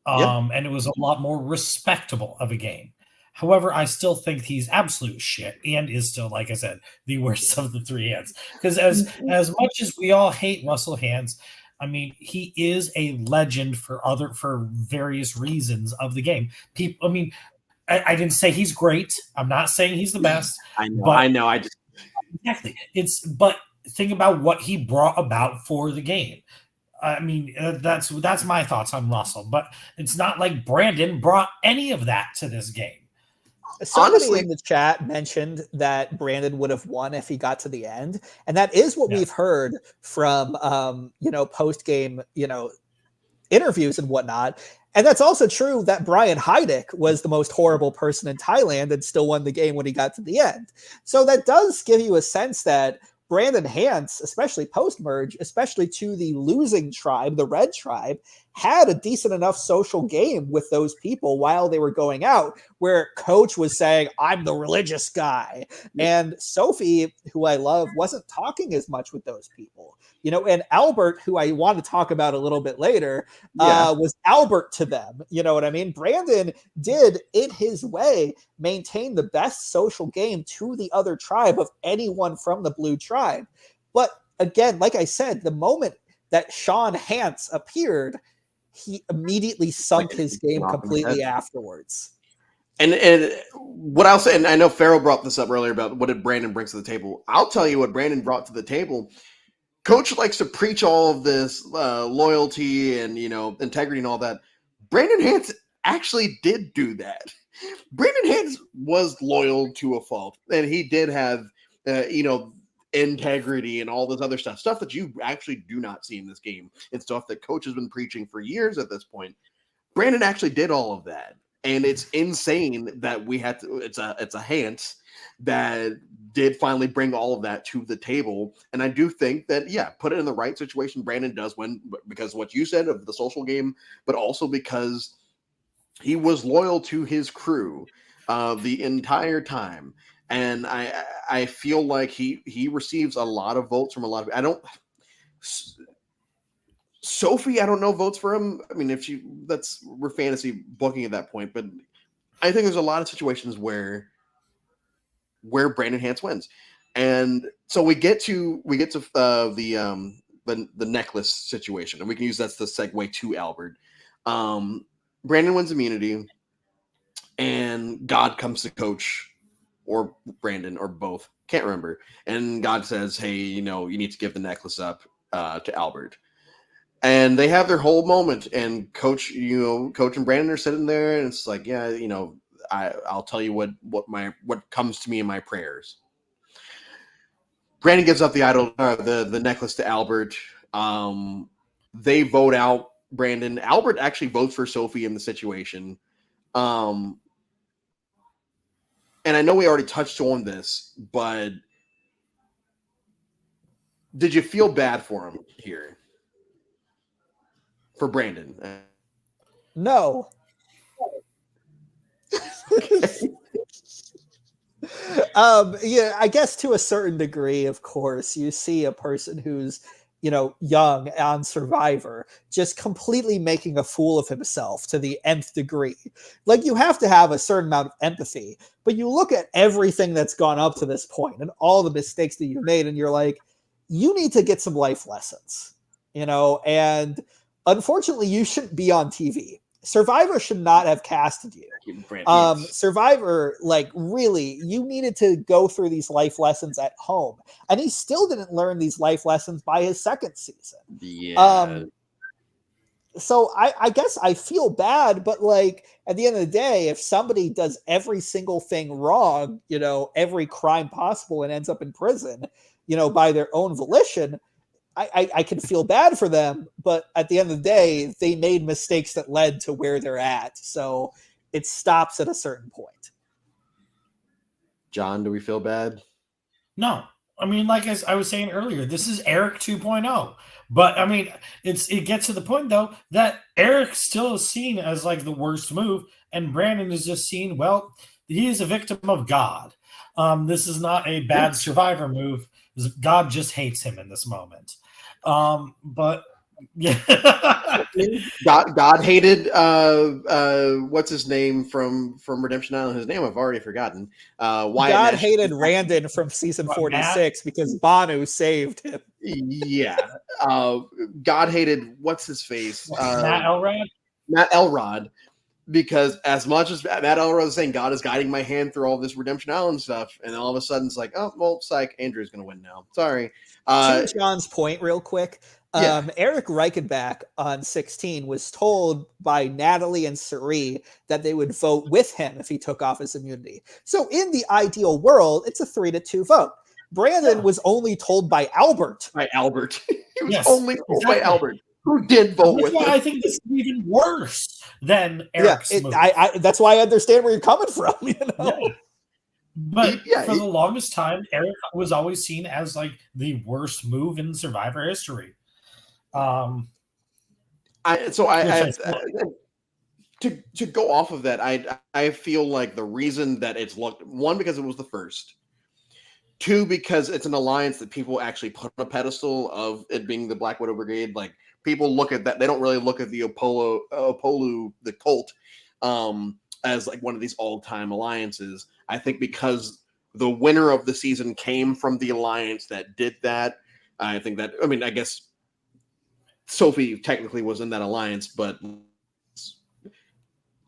And it was a lot more respectable of a game. However, I still think he's absolute shit and is still, like I said, the worst of the three hands. Because as much as we all hate Russell Hands, I mean, he is a legend for various reasons of the game. People, I mean, I didn't say he's great. I'm not saying he's the best. I know. Exactly. But think about what he brought about for the game. I mean, that's my thoughts on Russell, but it's not like Brandon brought any of that to this game. Somebody honestly in the chat mentioned that Brandon would have won if he got to the end, and that is what we've heard from post game interviews and whatnot. And that's also true that Brian Heidick was the most horrible person in Thailand and still won the game when he got to the end. So that does give you a sense that Brandon Hance, especially post-merge, especially to the losing tribe, the Red Tribe, had a decent enough social game with those people while they were going out, where Coach was saying, I'm the religious guy. And Sophie, who I love, wasn't talking as much with those people. And Albert, who I want to talk about a little bit later, was Albert to them. You know what I mean? Brandon did, in his way, maintain the best social game to the other tribe of anyone from the Blue Tribe. But again, like I said, the moment that Sean Hance appeared, he immediately sunk his game completely afterwards. And what I'll say, and I know Farrell brought this up earlier about what did Brandon bring to the table. I'll tell you what Brandon brought to the table. Coach likes to preach all of this loyalty and integrity and all that. Brandon Hance actually did do that. Brandon Hance was loyal to a fault, and he did have integrity and all this other stuff that you actually do not see in this game, and stuff that Coach has been preaching for years at this point. Brandon actually did all of that, and it's insane that we had to. It's a Hance that did finally bring all of that to the table. And I do think that, put it in the right situation, Brandon does win, because of what you said of the social game, but also because he was loyal to his crew the entire time. And I feel like he receives a lot of votes from a lot of, Sophie, I don't know, votes for him. I mean, we're fantasy booking at that point, but I think there's a lot of situations where Brandon Hance wins. And so we get to the necklace situation, and we can use that's the segue to Albert. Brandon wins immunity, and God comes to Coach or Brandon or both, can't remember. And God says, "Hey, you need to give the necklace up to Albert." And they have their whole moment, and Coach and Brandon are sitting there, and it's like, I'll tell you what comes to me in my prayers. Brandon gives up the necklace to Albert. They vote out Brandon. Albert actually votes for Sophie in the situation. And I know we already touched on this, but did you feel bad for him here? For Brandon? No. I guess to a certain degree, of course, you see a person who's Young on Survivor, just completely making a fool of himself to the nth degree. Like, you have to have a certain amount of empathy, but you look at everything that's gone up to this point and all the mistakes that you've made, and you're like, you need to get some life lessons, and unfortunately you shouldn't be on TV. Survivor should not have casted you. Survivor, like, really, you needed to go through these life lessons at home, and he still didn't learn these life lessons by his second season. So I guess I feel bad, but like, at the end of the day, if somebody does every single thing wrong, every crime possible, and ends up in prison, by their own volition, I can feel bad for them, but at the end of the day, they made mistakes that led to where they're at. So it stops at a certain point. John, do we feel bad? No. I mean, like as I was saying earlier, this is Eric 2.0. But I mean, it gets to the point though that Eric still is seen as like the worst move, and Brandon is just seen, well, he is a victim of God. This is not a bad Survivor move. God just hates him in this moment. But yeah, God hated what's his name from Redemption Island? His name I've already forgotten. God hated Randon from season 46 because Banu saved him. Yeah. God hated what's his face? Matt Elrod. Matt Elrod. Because as much as Matt Elrod is saying God is guiding my hand through all this Redemption Island stuff, and all of a sudden it's like, oh well, psych, Andrew's going to win now. Sorry. To John's point, real quick, Eric Reichenbach on 16 was told by Natalie and Suri that they would vote with him if he took off his immunity. So in the ideal world, it's a 3-2 vote. Brandon was only told by Albert. By Albert. He was only told by Albert, who did vote with him. I think this is even worse than Eric's move. That's why I understand where you're coming from. But for the longest time, Eric was always seen as like the worst move in Survivor history. To go off of that, I feel like the reason that it's looked, one, because it was the first, two, because it's an alliance that people actually put on a pedestal of it being the Black Widow Brigade. Like, people look at that, they don't really look at the Opolu, the cult, as like one of these all-time alliances. I think because the winner of the season came from the alliance that did that. I think that, I mean, I guess Sophie technically was in that alliance, but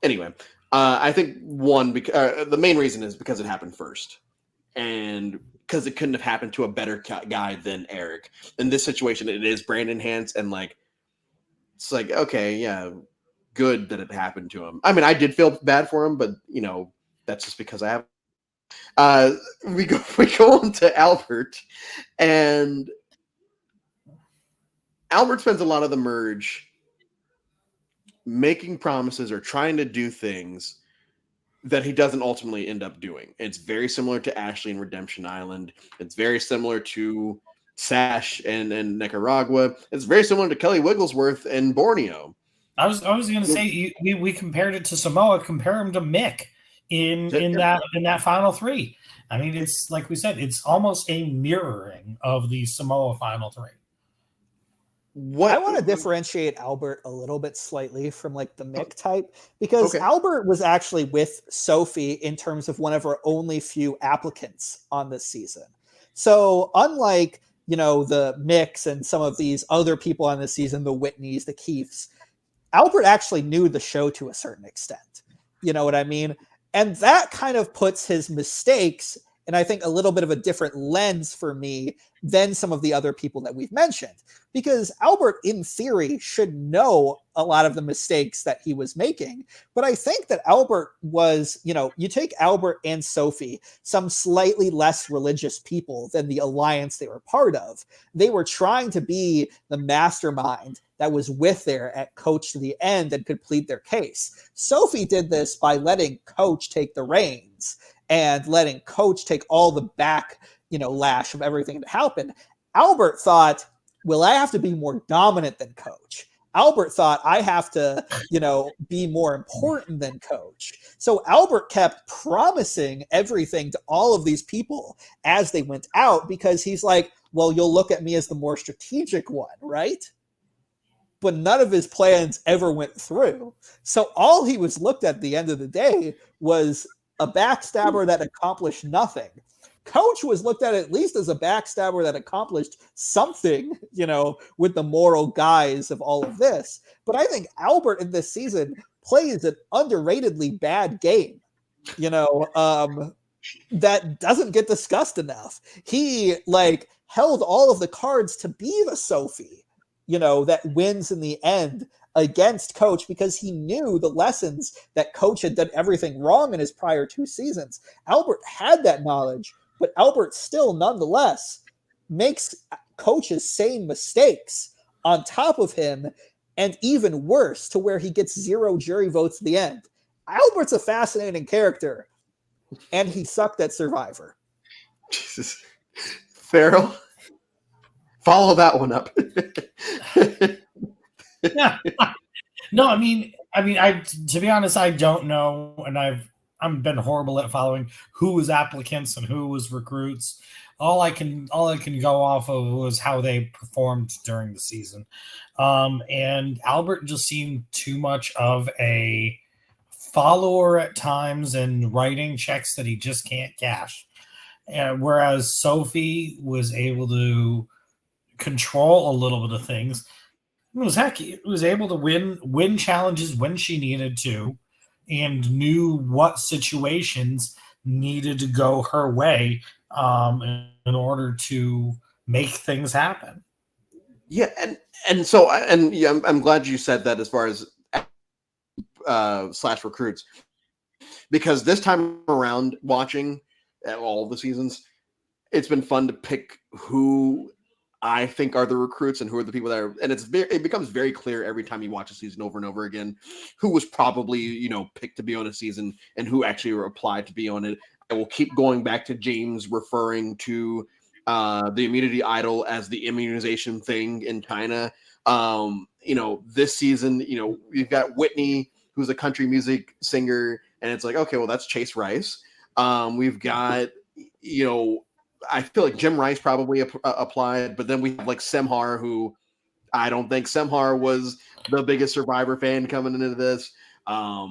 anyway, I think one, the main reason is because it happened first, and because it couldn't have happened to a better guy than Eric. In this situation, it is Brandon Hance, and like, it's like, okay, yeah, good that it happened to him. I mean, I did feel bad for him, but that's just because I have. We go on to Albert, and Albert spends a lot of the merge making promises or trying to do things that he doesn't ultimately end up doing. It's very similar to Ashley in Redemption Island. It's very similar to Sash and Nicaragua. It's very similar to Kelly Wigglesworth in Borneo. I was going to say we compared it to Samoa. Compare him to Mick in that final three. I mean, it's like we said, it's almost a mirroring of the Samoa final three. I want to differentiate Albert a little bit slightly from like the Mick type, because Albert was actually with Sophie in terms of one of her only few applicants on this season. So unlike, the Micks and some of these other people on this season, the Whitneys, the Keiths, Albert actually knew the show to a certain extent. You know what I mean? And that kind of puts his mistakes in, I think, a little bit of a different lens for me than some of the other people that we've mentioned. Because Albert, in theory, should know a lot of the mistakes that he was making. But I think that Albert was, you take Albert and Sophie, some slightly less religious people than the alliance they were part of. They were trying to be the mastermind that was with there at Coach to the end and could plead their case. Sophie did this by letting Coach take the reins and letting Coach take all the back, lash of everything that happened. Albert thought, well, I have to be more dominant than Coach. Albert thought, I have to, be more important than Coach. So Albert kept promising everything to all of these people as they went out, because he's like, well, you'll look at me as the more strategic one, right? But none of his plans ever went through. So all he was looked at the end of the day was a backstabber that accomplished nothing. Coach was looked at least as a backstabber that accomplished something, with the moral guise of all of this. But I think Albert in this season plays an underratedly bad game, that doesn't get discussed enough. He held all of the cards to be the Sophie, that wins in the end against Coach because he knew the lessons that Coach had done everything wrong in his prior 2 seasons. Albert had that knowledge, but Albert still nonetheless makes Coach's same mistakes on top of him, and even worse, to where he gets 0 jury votes at the end. Albert's a fascinating character, and he sucked at Survivor. Jesus. Farrell, follow that one up. Yeah. No, I mean, to be honest, I don't know, and I've been horrible at following who was applicants and who was recruits. All I can go off of was how they performed during the season, and Albert just seemed too much of a follower at times and writing checks that he just can't cash. And whereas Sophie was able to control a little bit of things. It was able to win challenges when she needed to, and knew what situations needed to go her way in order to make things happen. Yeah, I'm glad you said that as far as slash recruits, because this time around, watching all the seasons, it's been fun to pick who I think are the recruits and who are the people that are, and it becomes very clear every time you watch a season over and over again who was probably picked to be on a season and who actually applied to be on it. I will keep going back to James referring to the immunity idol as the immunization thing in China. This season, we've got Whitney, who's a country music singer, and it's like, okay, well, that's Chase Rice. We've got, I feel like Jim Rice probably applied, but then we have Semhar, who I don't think Semhar was the biggest Survivor fan coming into this. I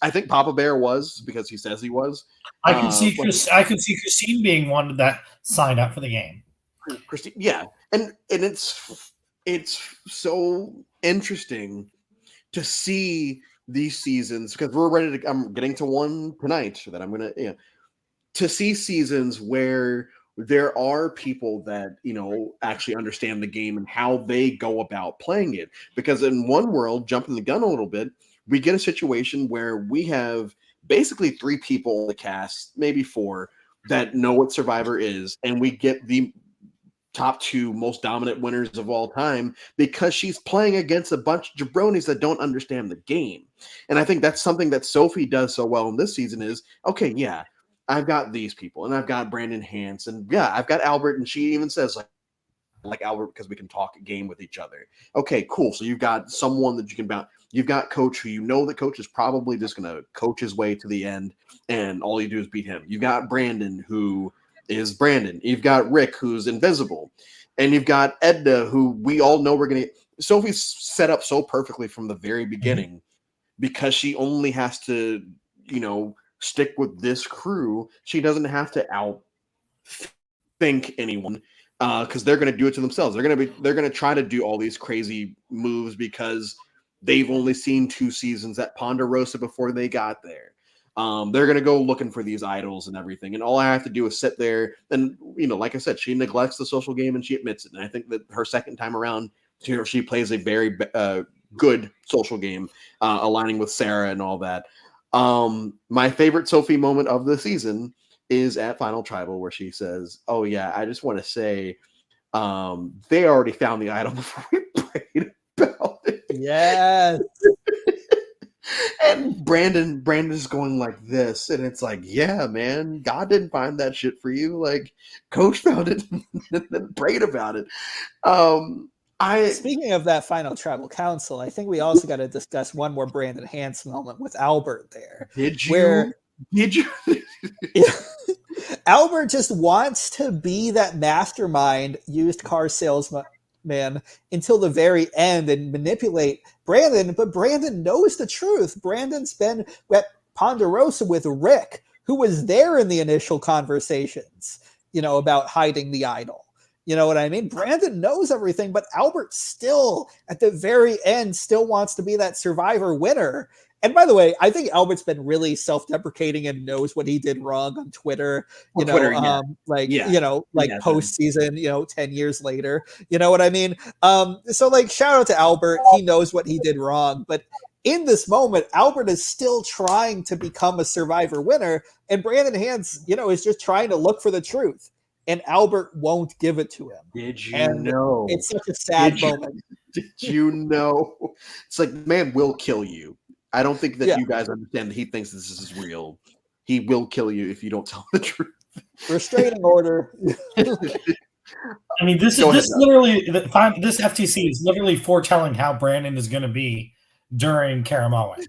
think Papa Bear was, because he says he was. I can see Christine being one that signed up for the game. Christine, yeah, and it's so interesting to see these seasons, because I'm getting to one tonight that I'm gonna to see seasons where there are people that actually understand the game and how they go about playing it. Because in one world, jumping the gun a little bit, we get a situation where we have basically 3 people in the cast, maybe 4, that know what Survivor is, and we get the top 2 most dominant winners of all time because she's playing against a bunch of jabronis that don't understand the game. And I think that's something that Sophie does so well in this season is, okay, yeah, I've got these people, and I've got Brandon Hance, and yeah, I've got Albert, and she even says like Albert because we can talk a game with each other. Okay, cool. So you've got someone that you can bounce. You've got Coach, who that Coach is probably just going to coach his way to the end, and all you do is beat him. You've got Brandon, who is Brandon. You've got Rick, who's invisible, and you've got Edna, who we all know we're going to. Sophie's set up so perfectly from the very beginning because she only has to, stick with this crew. She doesn't have to outthink anyone because they're going to do it to themselves. They're going to try to do all these crazy moves because they've only seen 2 seasons at Ponderosa before they got there. They're going to go looking for these idols and everything. And all I have to do is sit there. And, like I said, she neglects the social game and she admits it. And I think that her second time around, she plays a very good social game, aligning with Sarah and all that. My favorite Sophie moment of the season is at Final Tribal, where she says, "Oh yeah, I just want to say, they already found the idol before we prayed about it." Yes. And Brandon's going like this, and it's like, yeah, man, God didn't find that shit for you. Like, Coach found it and then prayed about it. Speaking of that Final Tribal Council, I think we also got to discuss one more Brandon Hance moment with Albert there. Did you? Yeah. Albert just wants to be that mastermind used car salesman until the very end and manipulate Brandon, but Brandon knows the truth. Brandon's been at Ponderosa with Rick, who was there in the initial conversations, about hiding the idol. You know what I mean? Brandon knows everything, but Albert still, at the very end, still wants to be that survivor winner. And by the way, I think Albert's been really self-deprecating and knows what he did wrong on Twitter. Post-season, 10 years later. You know what I mean? So shout out to Albert. He knows what he did wrong, but in this moment, Albert is still trying to become a survivor winner, and Brandon Hands, is just trying to look for the truth, and Albert won't give it to him. Did you know? It's such a sad moment. Did you know? It's like, man will kill you. I don't think that you guys understand that he thinks this is real. He will kill you if you don't tell the truth. Restraining order. I mean, this FTC is literally foretelling how Brandon is going to be during Karamoan,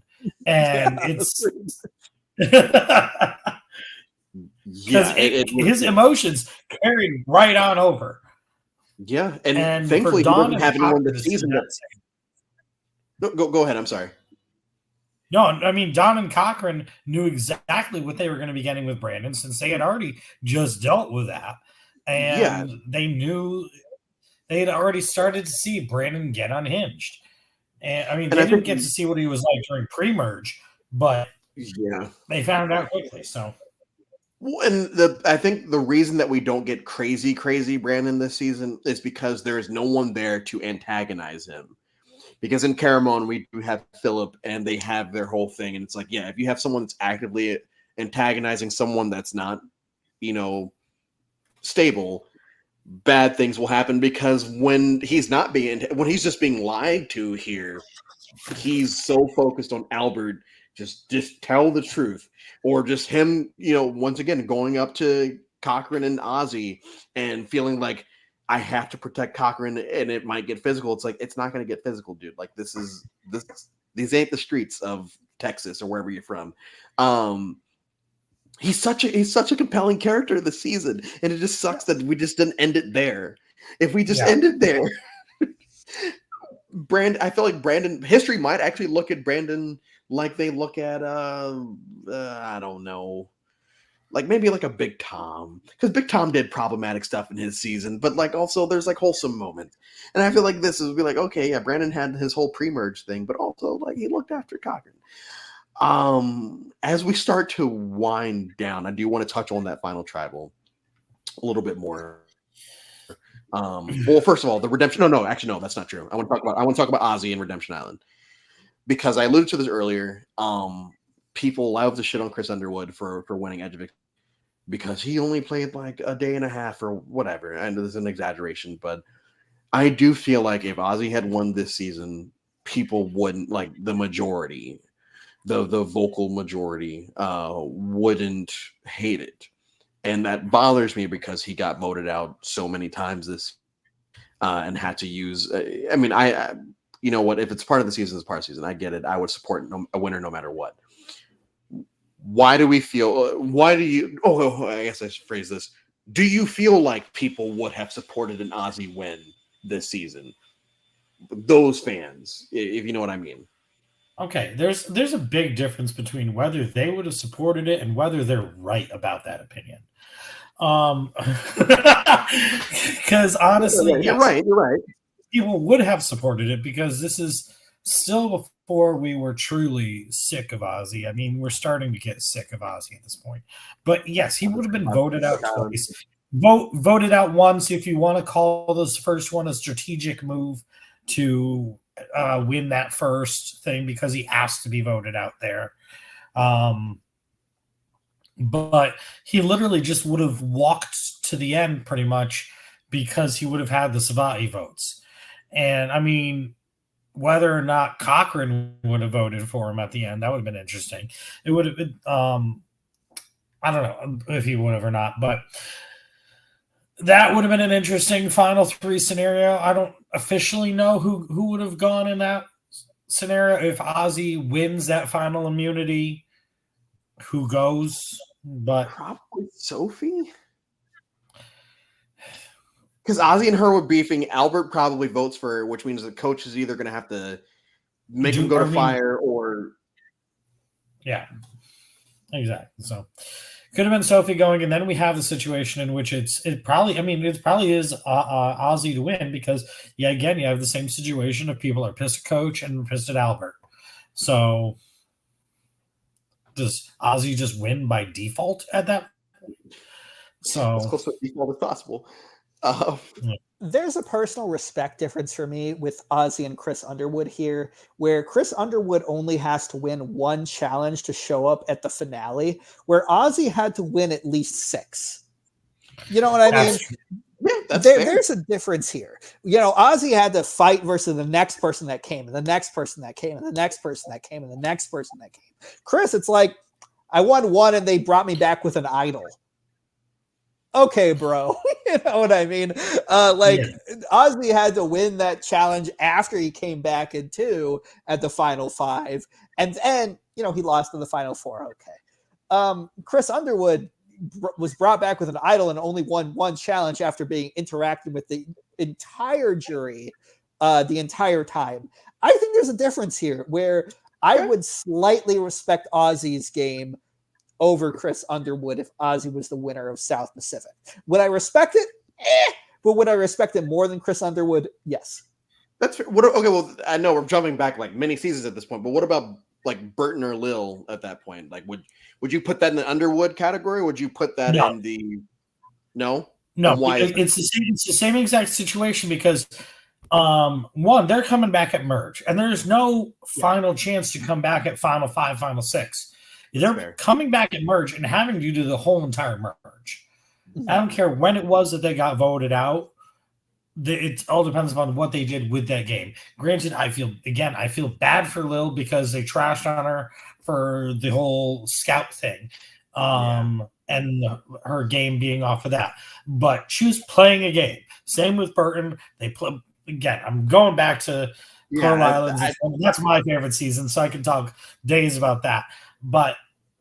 and it's his emotions carried right on over. Yeah, and thankfully he doesn't have anyone this season. Go ahead. I'm sorry. No, I mean, Don and Cochran knew exactly what they were going to be getting with Brandon since they had already just dealt with that. And they knew they had already started to see Brandon get unhinged. And I mean, they didn't get to see what he was like during pre-merge, but they found out quickly. So, and I think the reason that we don't get crazy Brandon this season is because there is no one there to antagonize him. Because in Caramon, we do have Philip, and they have their whole thing. And it's like, if you have someone that's actively antagonizing someone that's not, stable, bad things will happen. Because when he's just being lied to here, he's so focused on Albert, just tell the truth. Or just him, once again, going up to Cochran and Ozzy and feeling like, I have to protect Cochran and it might get physical. It's like, it's not going to get physical, dude. Like these ain't the streets of Texas or wherever you're from. He's such a compelling character this season. And it just sucks that we just didn't end it there. If we just ended there, I feel like history might actually look at Brandon like they look at, I don't know, like maybe like a Big Tom, because Big Tom did problematic stuff in his season, but also there's wholesome moments. And I feel like this is be like, okay, Brandon had his whole pre-merge thing, but also he looked after Cochran. As we start to wind down, I do want to touch on that final tribal a little bit more. Well, first of all, the redemption. No, actually, no, that's not true. I want to talk about Ozzy and Redemption Island, because I alluded to this earlier. People love to shit on Chris Underwood for winning Edge of Victory because he only played like a day and a half or whatever. I know this is an exaggeration, but I do feel like if Ozzy had won this season, people wouldn't, like the majority, the vocal majority, wouldn't hate it. And that bothers me because he got voted out so many times and had to use. I mean, you know what? If it's part of the season, it's part of the season. I get it. I would support a winner no matter what. Why do you, I guess I should phrase this. Do you feel like people would have supported an Ozzy win this season? Those fans, if you know what I mean. Okay, there's a big difference between whether they would have supported it and whether they're right about that opinion. Because honestly, you're right. People would have supported it because this is still before we were truly sick of Ozzy. I mean, we're starting to get sick of Ozzy at this point. But yes, he would have been voted out twice. Voted out once if you want to call this first one a strategic move to win that first thing because he asked to be voted out there. But he literally just would have walked to the end pretty much because he would have had the Savati votes. And I mean, whether or not Cochran would have voted for him at the end, that would have been interesting. It would have been, I don't know if he would have or not, but that would have been an interesting final three scenario. I don't officially know who would have gone in that scenario. If Ozzy wins that final immunity, who goes But Probably Sophie. Because Ozzy and her were beefing. Albert probably votes for her, which means the coach is either going to have to make him go to fire or. Yeah, exactly. So could have been Sophie going, and then we have the situation in which it probably is Ozzy to win because again you have the same situation of people are pissed at coach and pissed at Albert. So does Ozzy just win by default at that point? So as close to default as possible. There's a personal respect difference for me with Ozzy and Chris Underwood here, where Chris Underwood only has to win one challenge to show up at the finale, where Ozzy had to win at least 6. You know what I mean? Yeah, there's a difference here. Ozzy had to fight versus the next person that came, and the next person that came, and the next person that came, and the next person that came. Chris, it's like, I won one and they brought me back with an idol. Okay, bro. You know what I mean? Ozzy had to win that challenge after he came back in 2 at the final 5. And he lost in the final 4. Okay. Chris Underwood was brought back with an idol and only won one challenge after being interacting with the entire jury the entire time. I think there's a difference here where I would slightly respect Ozzy's game over Chris Underwood if Ozzy was the winner of South Pacific. Would I respect it? But would I respect it more than Chris Underwood? Yes. That's okay. Well, I know we're jumping back like many seasons at this point, but what about like Burton or Lil at that point? Like, would you put that in the Underwood category? Or would you put that in the no? Why? It's the same exact situation because one, they're coming back at merge, and there's no final chance to come back at final 5, final 6. They're coming back at merge and having to do the whole entire merge. I don't care when it was that they got voted out. It all depends upon what they did with that game. Granted, I feel bad for Lil because they trashed on her for the whole scout thing, and her game being off of that. But she was playing a game. Same with Burton. They play again. I'm going back to Coral Islands. That's my favorite season, so I can talk days about that. But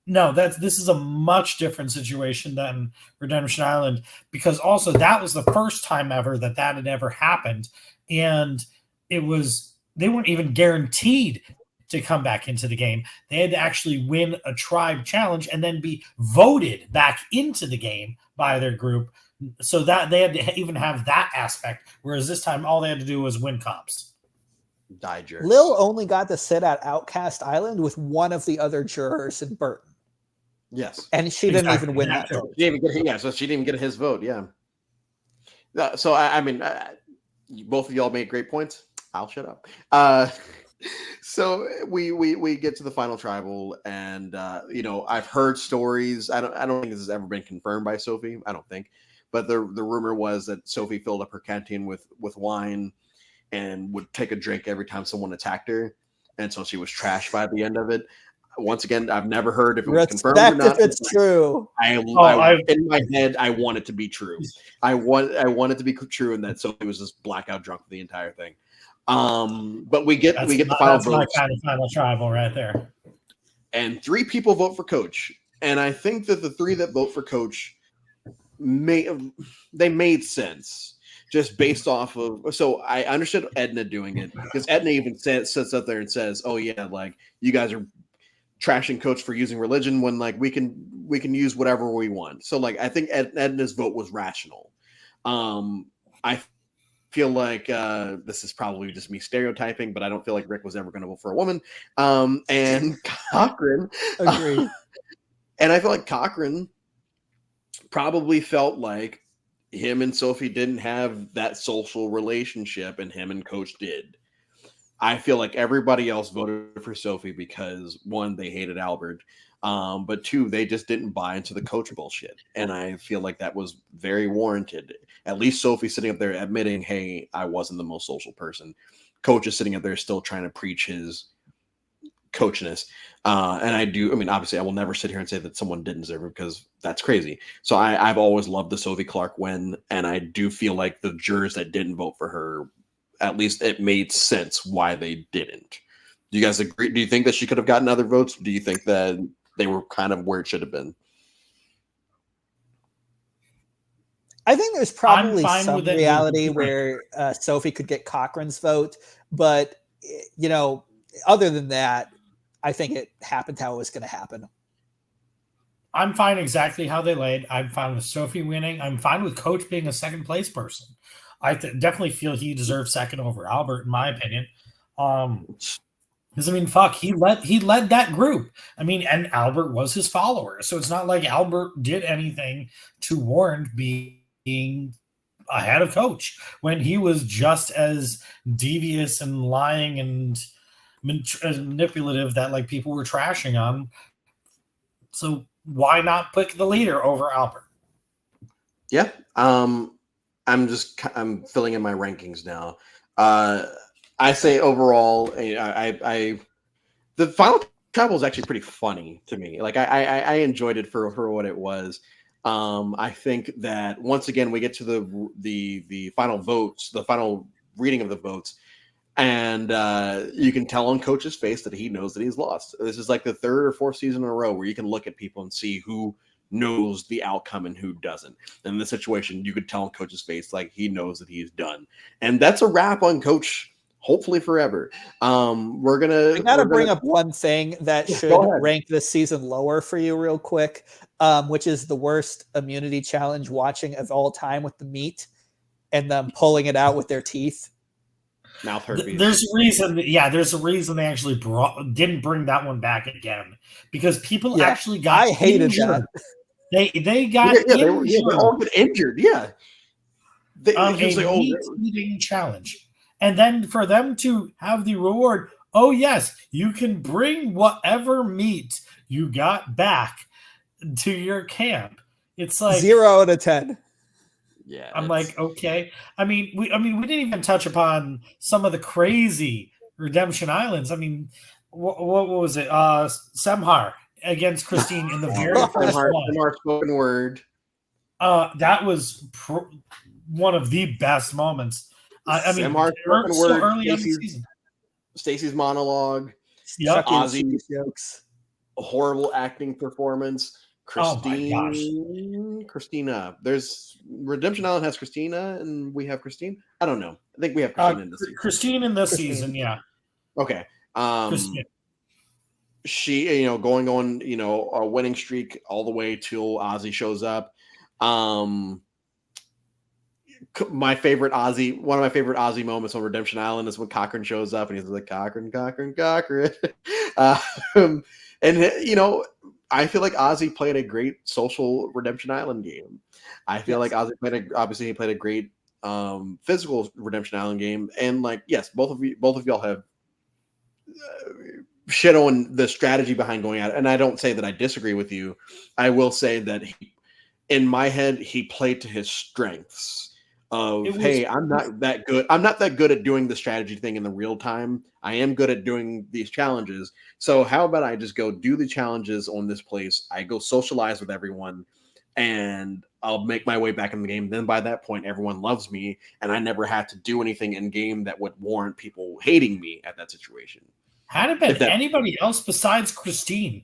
no, this is a much different situation than Redemption Island because also that was the first time ever that had ever happened, and they weren't even guaranteed to come back into the game. They had to actually win a tribe challenge and then be voted back into the game by their group, so that they had to even have that aspect. Whereas this time, all they had to do was win comps. Lil only got to sit at Outcast Island with one of the other jurors in Burton. Yes. And she didn't even win that vote. She didn't even get, so she didn't even get his vote, So, I mean, both of y'all made great points. I'll shut up. So we get to the final tribal, and I've heard stories. I don't think this has ever been confirmed by Sophie. I don't think, but the rumor was that Sophie filled up her canteen with wine and would take a drink every time someone attacked her, and so she was trashed by the end of it. Once again, I've never heard if it was confirmed or not. If it's true. In my head, I want it to be true. I want it to be true, and that Sophie was just blackout drunk for the entire thing. But we get the final vote. That's my kind of final tribal right there. And 3 people vote for coach, and I think that the 3 that vote for coach made sense. Just based off of, so I understood Edna doing it because Edna even sits up there and says, "Oh yeah, like you guys are trashing coach for using religion when like we can use whatever we want." So like I think Edna's vote was rational. I feel like this is probably just me stereotyping, but I don't feel like Rick was ever going to vote for a woman. And Cochran, agreed. And I feel like Cochran probably felt like him and Sophie didn't have that social relationship, and him and Coach did. I feel like everybody else voted for Sophie because 1, they hated Albert, but 2, they just didn't buy into the coach bullshit, and I feel like that was very warranted. At least Sophie sitting up there admitting, "Hey, I wasn't the most social person." Coach is sitting up there still trying to preach his coachness. And obviously I will never sit here and say that someone didn't deserve it because that's crazy. So I've always loved the Sophie Clark win, and I do feel like the jurors that didn't vote for her, at least it made sense why they didn't. Do you guys agree? Do you think that she could have gotten other votes? Do you think that they were kind of where it should have been? I think there's probably fine some with it reality being where Sophie could get Cochran's vote, but other than that, I think it happened how it was going to happen. I'm fine exactly how they laid. I'm fine with Sophie winning. I'm fine with Coach being a second place person. I definitely feel he deserves second over Albert, in my opinion. Because I mean, fuck, he led that group. I mean, and Albert was his follower, so it's not like Albert did anything to warrant being ahead of Coach when he was just as devious and lying and manipulative that like people were trashing on. So why not pick the leader over Albert? Yeah. I'm filling in my rankings now. I say overall, the final travel is actually pretty funny to me. Like I enjoyed it for what it was. I think that once again we get to the final votes, the final reading of the votes, and you can tell on Coach's face that he knows that he's lost. This is like the third or fourth season in a row where you can look at people and see who knows the outcome and who doesn't. In this situation, you could tell on Coach's face like he knows that he's done, and that's a wrap on Coach. Hopefully forever. I gotta bring up one thing that should rank this season lower for you real quick, which is the worst immunity challenge watching of all time with the meat and them pulling it out with their teeth. Mouth herpes. There's a reason. Yeah, there's a reason they actually didn't bring that one back again because people actually got. I hated injured. that. They got injured. They all get injured. Yeah. A meat eating challenge. And then for them to have the reward, oh, yes, you can bring whatever meat you got back to your camp. It's like 0 out of 10. Yeah. I'm like, okay. I mean, we didn't even touch upon some of the crazy Redemption Islands. I mean, what was it? Semhar against Christine in the very first one. Semhar spoken word. That was one of the best moments. I mean, so early on the season. Stacey's monologue. Yep. Ozzy's jokes. A horrible acting performance. Christina. There's Redemption Island has Christina, and we have Christine. I don't know. I think we have Christine in this season. Christine in this season, yeah. Okay. She, going on, a winning streak all the way till Ozzy shows up. One of my favorite Ozzy moments on Redemption Island is when Cochran shows up and he's like, Cochran. And, I feel like Ozzy played a great social Redemption Island game. I feel like Ozzy played a great physical Redemption Island game. And like, yes, both of y'all have shit on the strategy behind going out. And I don't say that I disagree with you. I will say that in my head, he played to his strengths. I'm not that good. I'm not that good at doing the strategy thing in the real time. I am good at doing these challenges. So how about I just go do the challenges on this place? I go socialize with everyone and I'll make my way back in the game. Then by that point, everyone loves me and I never had to do anything in game that would warrant people hating me at that situation. Had it been anybody else besides Christine,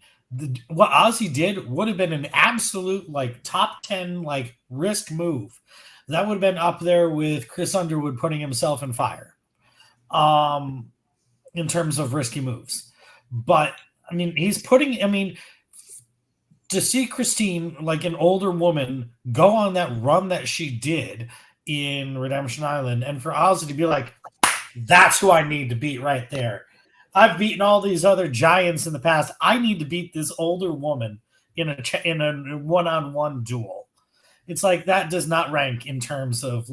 what Ozzy did would have been an absolute top 10 risk move. That would have been up there with Chris Underwood putting himself in fire in terms of risky moves. But, I mean, to see Christine, an older woman, go on that run that she did in Redemption Island, and for Ozzy to be like, that's who I need to beat right there. I've beaten all these other giants in the past. I need to beat this older woman in a one-on-one duel. It's like that does not rank in terms of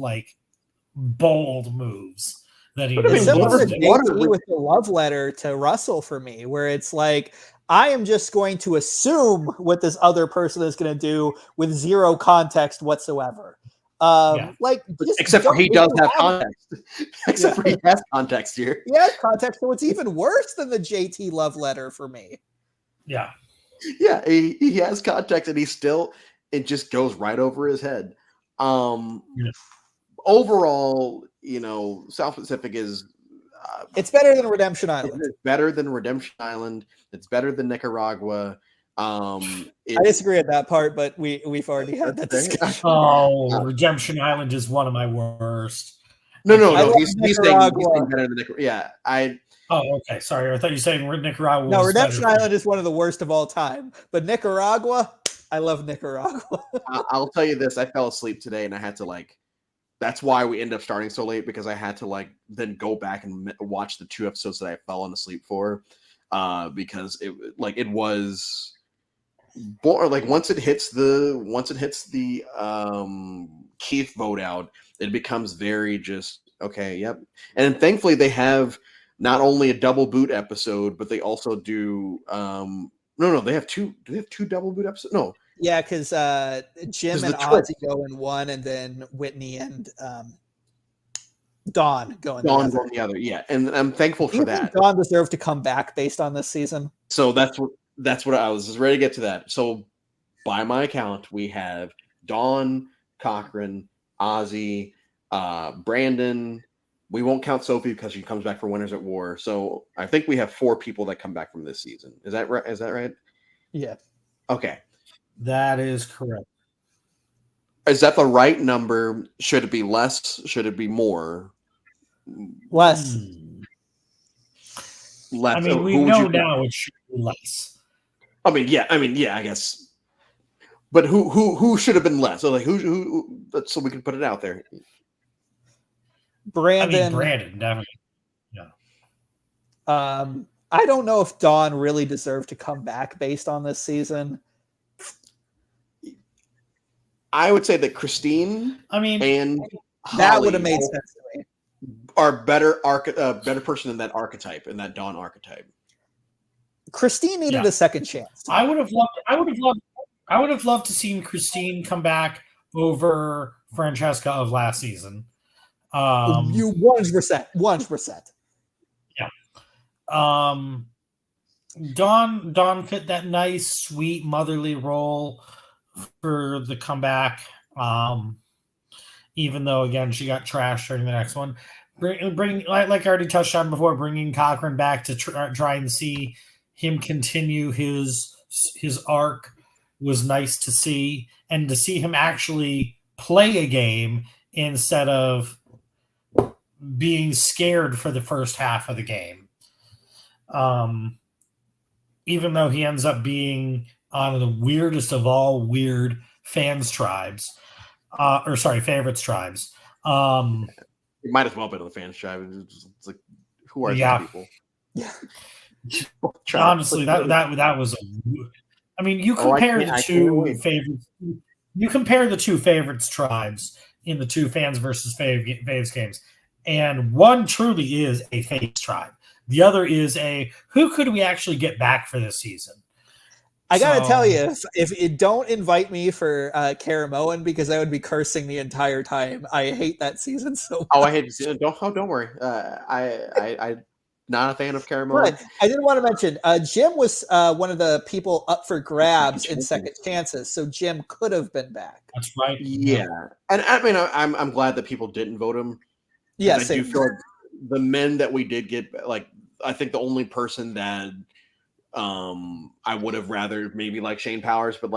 bold moves that he did. It's similar to JT with the love letter to Russell for me, where it's like, I am just going to assume what this other person is going to do with zero context whatsoever. Except for he does have context. Except for he has context here. He has context, so it's even worse than the JT love letter for me. Yeah. Yeah, he has context and it just goes right over his head. Overall, South Pacific is it's better than Redemption Island. It's better than Redemption Island. It's better than Nicaragua. I disagree at that part, but we've already had that discussion. Oh, Redemption Island is one of my worst. No. He's saying Nicaragua. better than Nicaragua. Yeah, Oh, okay. Sorry, I thought you were saying Nicaragua. No, was Redemption better. Island is one of the worst of all time. But Nicaragua, I love Nicaragua. I'll tell you this: I fell asleep today, and I had to That's why we ended up starting so late, because I had to then go back and watch the 2 episodes that I fell asleep for, because it was. Once it hits the Keith vote out, it becomes very just okay. Yep. And thankfully they have not only a double boot episode, but they also do no, they have two. Do they have 2 double boot episodes? No. Yeah, because Jim and Ozzy go in one, and then Whitney and Dawn go in the other. Yeah, and I'm thankful for that. Dawn deserved to come back based on this season. So that's what I was just ready to get to that. So by my account, we have Dawn, Cochran, Ozzy, Brandon. We won't count Sophie because she comes back for Winners at War. So I think we have 4 people that come back from this season. Is that right? Yeah. Okay. That is correct. Is that the right number? Should it be less? Should it be more? Less. Less. I mean, we know now it should be less. I mean, yeah, I guess. But who should have been less? So who so we can put it out there. Brandon. Brandon, definitely. Yeah. I don't know if Dawn really deserved to come back based on this season. I would say that Christine and that would have made sense to me. Are better person in that archetype, in that Dawn archetype. Christine needed a second chance. I would have loved to see Christine come back over Francesca of last season. You 100%. Yeah. Dawn fit that nice, sweet, motherly role for the comeback. Even though, again, she got trashed during the next one. Bring like I already touched on before, bringing Cochran back to try and see him continue his arc was nice to see, and to see him actually play a game instead of being scared for the first half of the game. Even though he ends up being on the weirdest of all weird favorites tribes. It might as well be the fans tribe. It's like, who are these people? Yeah. Honestly, that was. I mean, you compare the two favorites. You compare the 2 favorites tribes in the 2 fans versus faves games, and one truly is a faves tribe. The other is who could we actually get back for this season? I gotta tell you, if it don't invite me for Caramoan, because I would be cursing the entire time. I hate that season so much. Oh, I hate to see it. Don't worry. I'm not a fan of Caramoan. But I did want to mention Jim was one of the people up for grabs in second chances, so Jim could have been back. That's right. Yeah, and I mean, I'm glad that people didn't vote him. Yeah, I do feel like the men that we did get, I think the only person that I would have rather maybe Shane Powers, but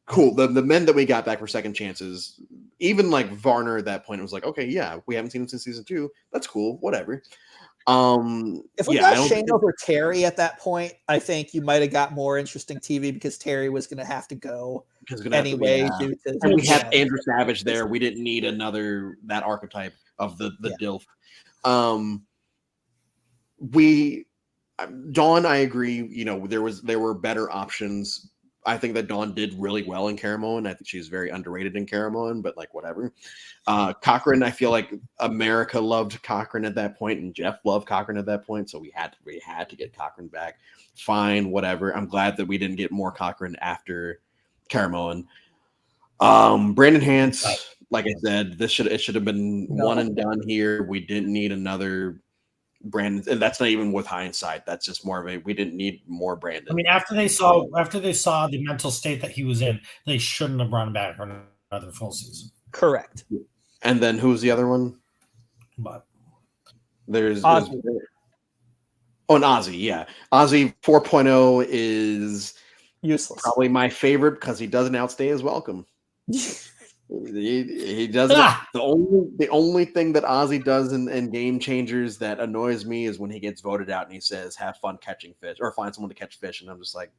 cool. The men that we got back for second chances, even Varner at that point, it was okay, yeah, we haven't seen him since season 2. That's cool, whatever. If we got Shane over Terry at that point, I think you might have got more interesting TV, because Terry was going to have to go anyway. And we have Andrew Savage there. We didn't need that archetype of the DILF. Dawn, I agree. There were better options. I think that Dawn did really well in Caramoan. I think she's very underrated in Caramoan, but whatever. Cochran, I feel like America loved Cochran at that point, and Jeff loved Cochran at that point, so we had to get Cochran back. Fine, whatever. I'm glad that we didn't get more Cochran after Caramoan. Brandon Hance, like I said, it should have been one and done here. We didn't need another Brandon, and that's not even with hindsight. That's just more of we didn't need more Brandon. I mean, after they saw the mental state that he was in, they shouldn't have brought him back for another full season. Correct. And then who's the other one? But there's Ozzy. Oh, and Ozzy, yeah. Ozzy 4.0 is Useless. Probably my favorite because he doesn't outstay his welcome. He doesn't. Ah! The only thing that Ozzy does in Game Changers that annoys me is when he gets voted out and he says, "Have fun catching fish," or "Find someone to catch fish," and I'm just like,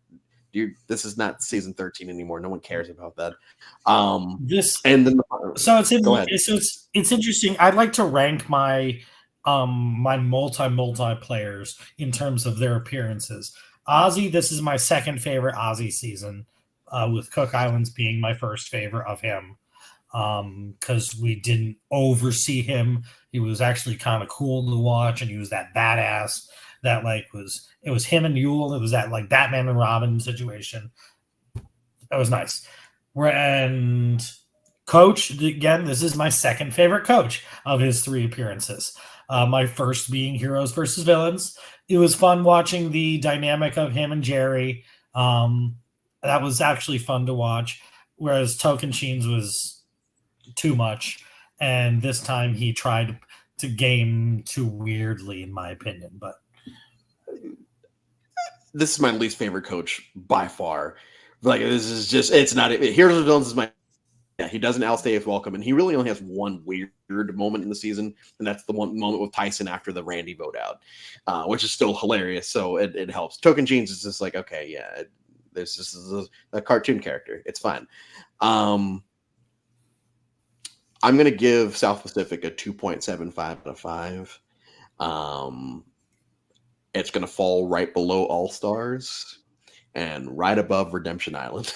dude, this is not season 13 anymore. No one cares about that. And then go ahead. It's interesting. I'd like to rank my my multi players in terms of their appearances. Ozzy, this is my second favorite Ozzy season, with Cook Islands being my first favorite of him, because we didn't oversee him. He was actually kind of cool to watch, and he was that badass that it was him and Yule. It was that like Batman and Robin situation. That was nice. And Coach, again, this is my second favorite Coach of his 3 appearances. My first being Heroes versus Villains. It was fun watching the dynamic of him and Jerry. That was actually fun to watch. Whereas Tocantins was too much. And this time he tried to game too weirdly, in my opinion. But this is my least favorite Coach by far. Like, this is just, it's not, Heroes of Villains is my, yeah, he doesn't outstay his welcome, and he really only has one weird moment in the season, and that's the one moment with Tyson after the Randy vote out, which is still hilarious, so it helps. Tocantins is just like, okay, yeah, this is a cartoon character. It's fine. I'm going to give South Pacific a 2.75 out of 5. It's going to fall right below All Stars and right above Redemption Island.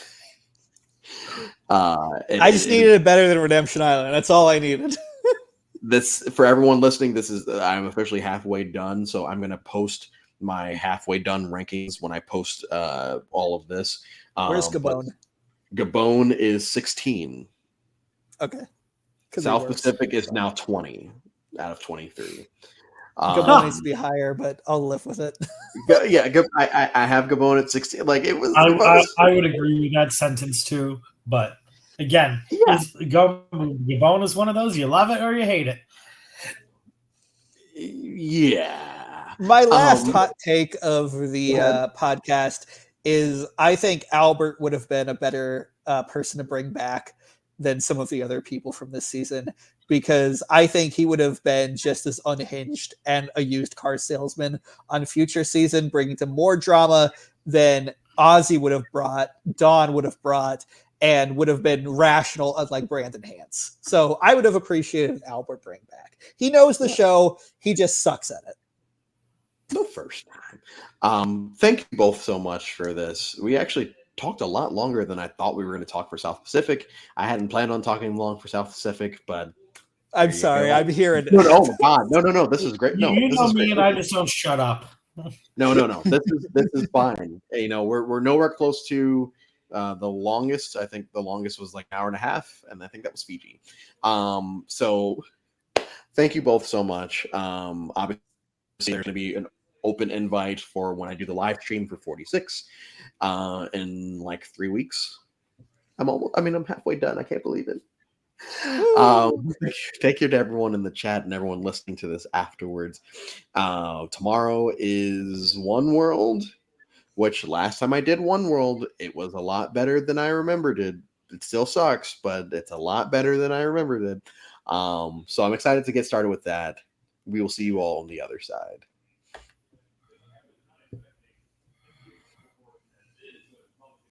I just needed it better than Redemption Island. That's all I needed. This, for everyone listening, I'm officially halfway done, so I'm going to post my halfway done rankings when I post all of this. Where's Gabon? Gabon is 16. Okay. South Pacific is now 20 out of 23. Gabon needs to be higher, but I'll live with it. Yeah, I have Gabon at 16. Like, it was. I would agree with that sentence too. But again, yeah. Gabon is one of those, you love it or you hate it. Yeah. My last hot take of the podcast is I think Albert would have been a better person to bring back than some of the other people from this season, because I think he would have been just as unhinged and a used car salesman on future season, bringing to more drama than Ozzy would have brought, Dawn would have brought, and would have been rational, unlike Brandon Hance. So I would have appreciated Albert bring back. He knows the show. He just sucks at it. The first time. Thank you both so much for this. We actually talked a lot longer than I thought we were going to talk for South Pacific. I hadn't planned on talking long for South Pacific, but I'm sorry. I'm hearing it. Oh my God. No. This is great. No, you this know is me, great. and I just don't shut up. No. This is fine. You know, we're nowhere close to the longest. I think the longest was like an hour and a half, and I think that was Fiji. So thank you both so much. Obviously, there's going to be an open invite for when I do the live stream for 46 in like 3 weeks. I'm halfway done. I can't believe it. Thank you to everyone in the chat and everyone listening to this afterwards. Tomorrow is One World, which last time I did One World, it was a lot better than I remembered it. It still sucks, but it's a lot better than I remembered it. So I'm excited to get started with that. We will see you all on the other side.